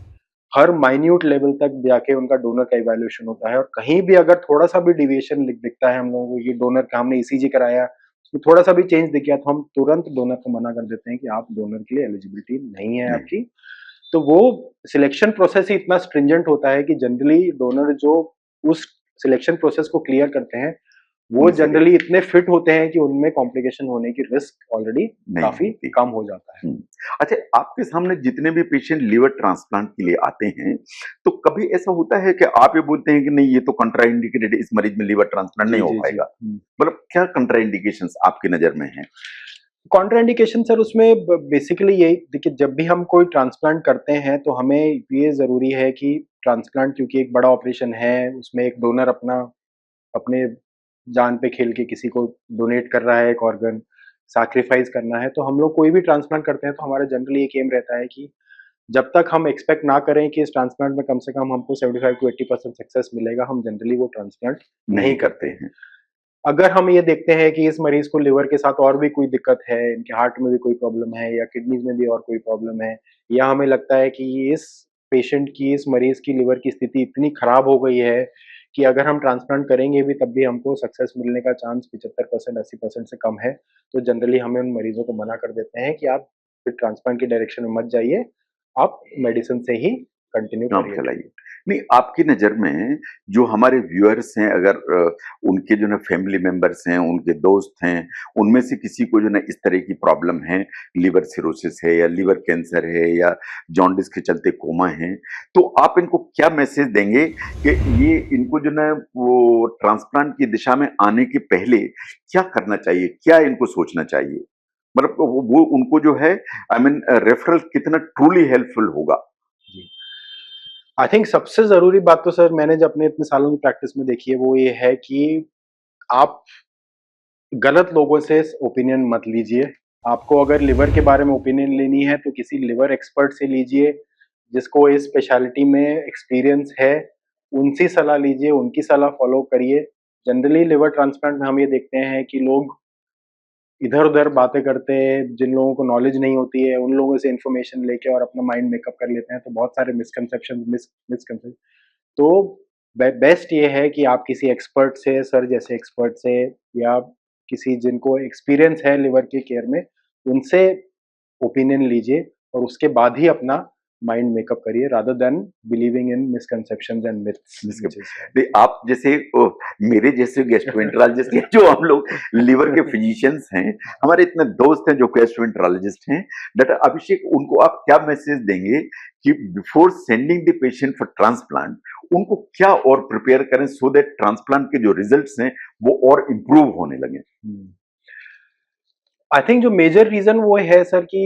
हर माइन्यूट लेवल तक जाके उनका डोनर का इवैल्यूएशन होता है, और कहीं भी अगर थोड़ा-सा भी डेविएशन दिखता है हम लोगों को कि डोनर का हमने ईसीजी कराया, उसमें थोड़ा-सा भी चेंज दिख गया, तो हम तुरंत डोनर को मना कर देते हैं कि आप डोनर के लिए एलिजिबिलिटी नहीं है नहीं। आपकी। तो वो सिलेक्शन प्रोसेस ही इतना स्ट्रिंजेंट होता है कि जनरली डोनर जो उस सिलेक्शन प्रोसेस को क्लियर करते हैं, वो उनसे गए जनरली इतने फिट होते हैं कि उनमें कॉम्प्लिकेशन होने की रिस्क ऑलरेडी नहीं काफ़ी होती। कम हो जाता है। हुँ। अच्छा, आपके सामने जितने भी पेशेंट लिवर ट्रांसप्लांट के लिए आते हैं, तो कभी ऐसा होता है कि आप ये बोलते हैं कि नहीं ये तो कंट्राइंडिकेटेड है, इस मरीज में लिवर ट्रांसप्लांट नहीं जी, हो जी, जी। पाएगा? हुँ। मतलब क्या कंट्राइंडिकेशंस आपकी नज़र में हैं? कॉन्ट्राइंडिकेशन सर उसमें बेसिकली यही देखिए, जब भी हम कोई ट्रांसप्लांट करते हैं तो हमें ये ज़रूरी है कि ट्रांसप्लांट क्योंकि एक बड़ा ऑपरेशन है, उसमें एक डोनर अपना अपने जान पे खेल के किसी को डोनेट कर रहा है एक ऑर्गन, सैक्रिफाइस करना है, तो हम लोग कोई भी ट्रांसप्लांट करते हैं तो हमारा जनरली एक एम रहता है कि जब तक हम एक्सपेक्ट ना करें कि इस ट्रांसप्लांट में कम से कम हमको 75 टू 80% सक्सेस मिलेगा, हम जनरली वो ट्रांसप्लांट नहीं नहीं करते करते। हैं। अगर हम ये देखते हैं कि इस मरीज को लिवर के साथ और भी कोई दिक्कत है, इनके हार्ट में भी कोई प्रॉब्लम है या किडनीज में भी और कोई प्रॉब्लम है, या हमें लगता है कि इस पेशेंट की, इस मरीज की लिवर की स्थिति इतनी खराब हो गई है कि अगर हम ट्रांसप्लांट करेंगे भी तब भी हमको सक्सेस मिलने का चांस 75% 80% से कम है, तो जनरली हमें उन मरीजों को मना कर देते हैं कि आप फिर ट्रांसप्लांट की डायरेक्शन में मत जाइए, आप मेडिसिन से ही कंटिन्यू काम करिए चलाइए। ट्रीटमेंट। नहीं, आपकी नज़र में जो हमारे व्यूअर्स हैं, अगर उनके जो ना फैमिली मेंबर्स हैं, उनके दोस्त हैं, उनमें से किसी को जो ना इस तरह की प्रॉब्लम है, लिवर सिरोसिस है या लिवर कैंसर है या जॉन्डिस के चलते कोमा है, तो आप इनको क्या मैसेज देंगे कि ये इनको जो ना वो ट्रांसप्लांट की दिशा में आने के पहले क्या करना चाहिए? क्या इनको सोचना चाहिए? मतलब वो उनको जो है आई मीन रेफरल कितना ट्रूली हेल्पफुल होगा? जी। आई थिंक सबसे ज़रूरी बात तो सर मैंने जो अपने इतने सालों की प्रैक्टिस में देखी है वो ये है कि आप गलत लोगों से ओपिनियन मत लीजिए। आपको अगर लिवर के बारे में ओपिनियन लेनी है तो किसी लिवर एक्सपर्ट से लीजिए, जिसको इस स्पेशलिटी में एक्सपीरियंस है, उनसे सलाह लीजिए, उनकी सलाह फ़ॉलो करिए। जनरली लिवर ट्रांसप्लांट में हम ये देखते हैं कि लोग इधर-उधर बातें करते हैं, जिन लोगों को नॉलेज नहीं होती है, उन लोगों से इन्फॉर्मेशन लेके और अपना माइंड मेकअप कर लेते हैं, तो बहुत सारे मिसकंसेप्शन। तो बेस्ट ये है कि आप किसी एक्सपर्ट से, सर जैसे एक्सपर्ट से, या किसी जिनको एक्सपीरियंस है लिवर के केयर में, उनसे ओपिनियन लीजिए और उसके बाद ही अपना माइंड मेकअप करिए, rather than believing in misconceptions and myths जिसके व्हिच इज नहीं, आप जैसे मेरे जैसे गैस्ट्रोएंटरोलॉजिस्ट हैं, जो हम लोग लिवर के फिजिशियंस हैं, हमारे इतने दोस्त हैं जो गैस्ट्रोएंटरोलॉजिस्ट हैं, डॉक्टर अभिषेक, उनको आप क्या मैसेज देंगे कि before sending the patient for transplant उनको क्या और प्रिपेयर करें सो दैट ट्रांसप्लांट के जो रिजल्ट्स हैं वो और इम्प्रूव होने लगे? आई थिंक जो मेजर रीजन वो है सर कि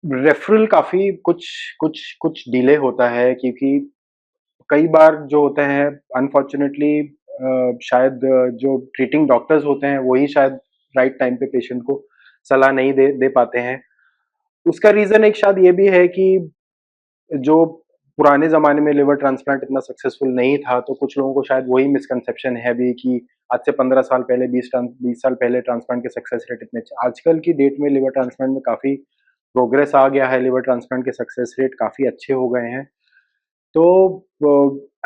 रेफरल काफी कुछ कुछ कुछ डिले होता है, क्योंकि कई बार जो होता है अनफॉर्चुनेटली शायद जो ट्रीटिंग डॉक्टर्स होते हैं वही शायद राइट टाइम पे पेशेंट को सलाह नहीं दे दे पाते हैं। उसका रीजन एक शायद ये भी है कि जो पुराने ज़माने में लिवर ट्रांसप्लांट इतना सक्सेसफुल नहीं था, तो कुछ लोगों को शायद वही मिसकंसेप्शन है भी कि आज से 15 साल पहले 20 साल पहले ट्रांसप्लांट के सक्सेस रेट इतने अच्छे, आजकल की डेट में लिवर ट्रांसप्लांट में काफ़ी प्रोग्रेस आ गया है, लिवर ट्रांसप्लांट के सक्सेस रेट काफ़ी अच्छे हो गए हैं। तो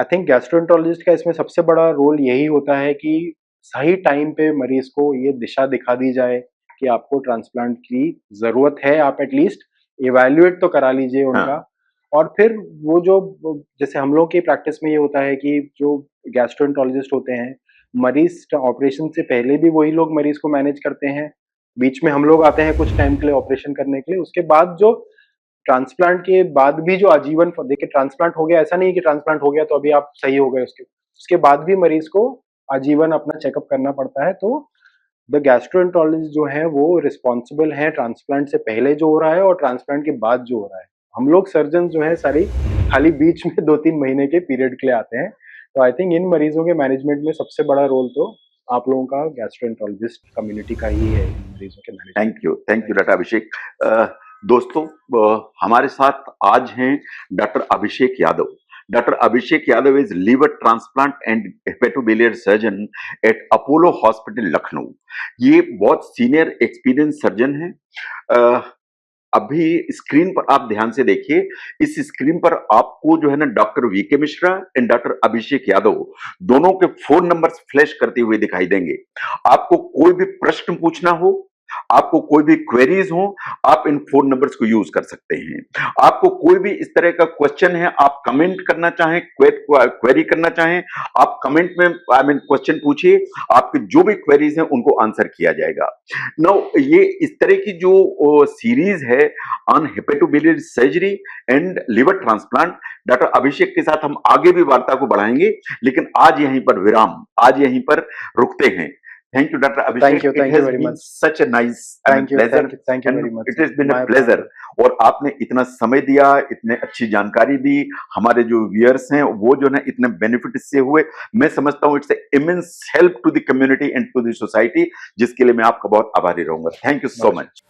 आई थिंक गैस्ट्रोएंटरोलॉजिस्ट का इसमें सबसे बड़ा रोल यही होता है कि सही टाइम पे मरीज को ये दिशा दिखा दी जाए कि आपको ट्रांसप्लांट की ज़रूरत है, आप एटलीस्ट इवैल्यूएट तो करा लीजिए उनका। हाँ। और फिर वो जो जैसे हम लोग की प्रैक्टिस में ये होता है कि जो गैस्ट्रोएंटरोलॉजिस्ट होते हैं, मरीज ऑपरेशन से पहले भी वही लोग मरीज को मैनेज करते हैं। बीच में हम लोग आते हैं कुछ टाइम के लिए ऑपरेशन करने के लिए। उसके बाद जो ट्रांसप्लांट के बाद भी जो आजीवन देखिए ट्रांसप्लांट हो गया, ऐसा नहीं है कि ट्रांसप्लांट हो गया तो अभी आप सही हो गए, उसके बाद भी मरीज को आजीवन अपना चेकअप करना पड़ता है। तो द गैस्ट्रोएंटरोलॉजिस्ट जो है वो रिस्पॉन्सिबल है ट्रांसप्लांट से पहले जो हो रहा है और ट्रांसप्लांट के बाद जो हो रहा है। हम लोग सर्जन जो है सारी खाली बीच में 2-3 महीने के पीरियड के लिए आते हैं। तो आई थिंक इन मरीजों के मैनेजमेंट में सबसे बड़ा रोल तो आप लोगों का गैस्ट्रोएंटरोलॉजिस्ट कम्युनिटी का ही है इन मरीजों के management. Thank you doctor Abhishek. दोस्तों, हमारे साथ आज हैं doctor Abhishek Yadav. Doctor Abhishek Yadav is liver transplant and hepatobiliary surgeon at Apollo hospital Lucknow. ये बहुत सीनियर एक्सपीरियंस सर्जन है। अभी स्क्रीन पर आप ध्यान से देखिए, इस स्क्रीन पर आपको जो है ना doctor VK Mishra and doctor Abhishek Yadav दोनों के फोन नंबर्स फ्लैश करते हुए दिखाई देंगे। आपको कोई भी प्रश्न पूछना हो, आपको कोई भी क्वेरीज हो, आप इन फोन नंबर्स को यूज कर सकते हैं। आपको कोई भी इस तरह का क्वेश्चन है, आप कमेंट करना चाहें, क्वेरी करना चाहें, आप कमेंट में क्वेश्चन पूछिए। आपकी जो भी क्वेरीज हैं उनको आंसर किया जाएगा। नाउ ये इस तरह की जो सीरीज है on hepatobiliary surgery and liver transplant, doctor Abhishek के साथ हम आगे भी वार्ता को बढ़ाएंगे, लेकिन आज यहीं पर विराम, आज यहीं पर रुकते हैं। Thank you, Dr. Abhishek. Thank you very much. Such a nice pleasure. Thank you very much. It has been a pleasure. और आपने इतना समय दिया, इतने अच्छी जानकारी दी, हमारे जो व्यूअर्स हैं वो जो है इतने बेनिफिट इससे हुए। मैं समझता हूँ it's immense help to the community and to the society, जिसके लिए मैं आपका बहुत आभारी रहूंगा। Thank you so much.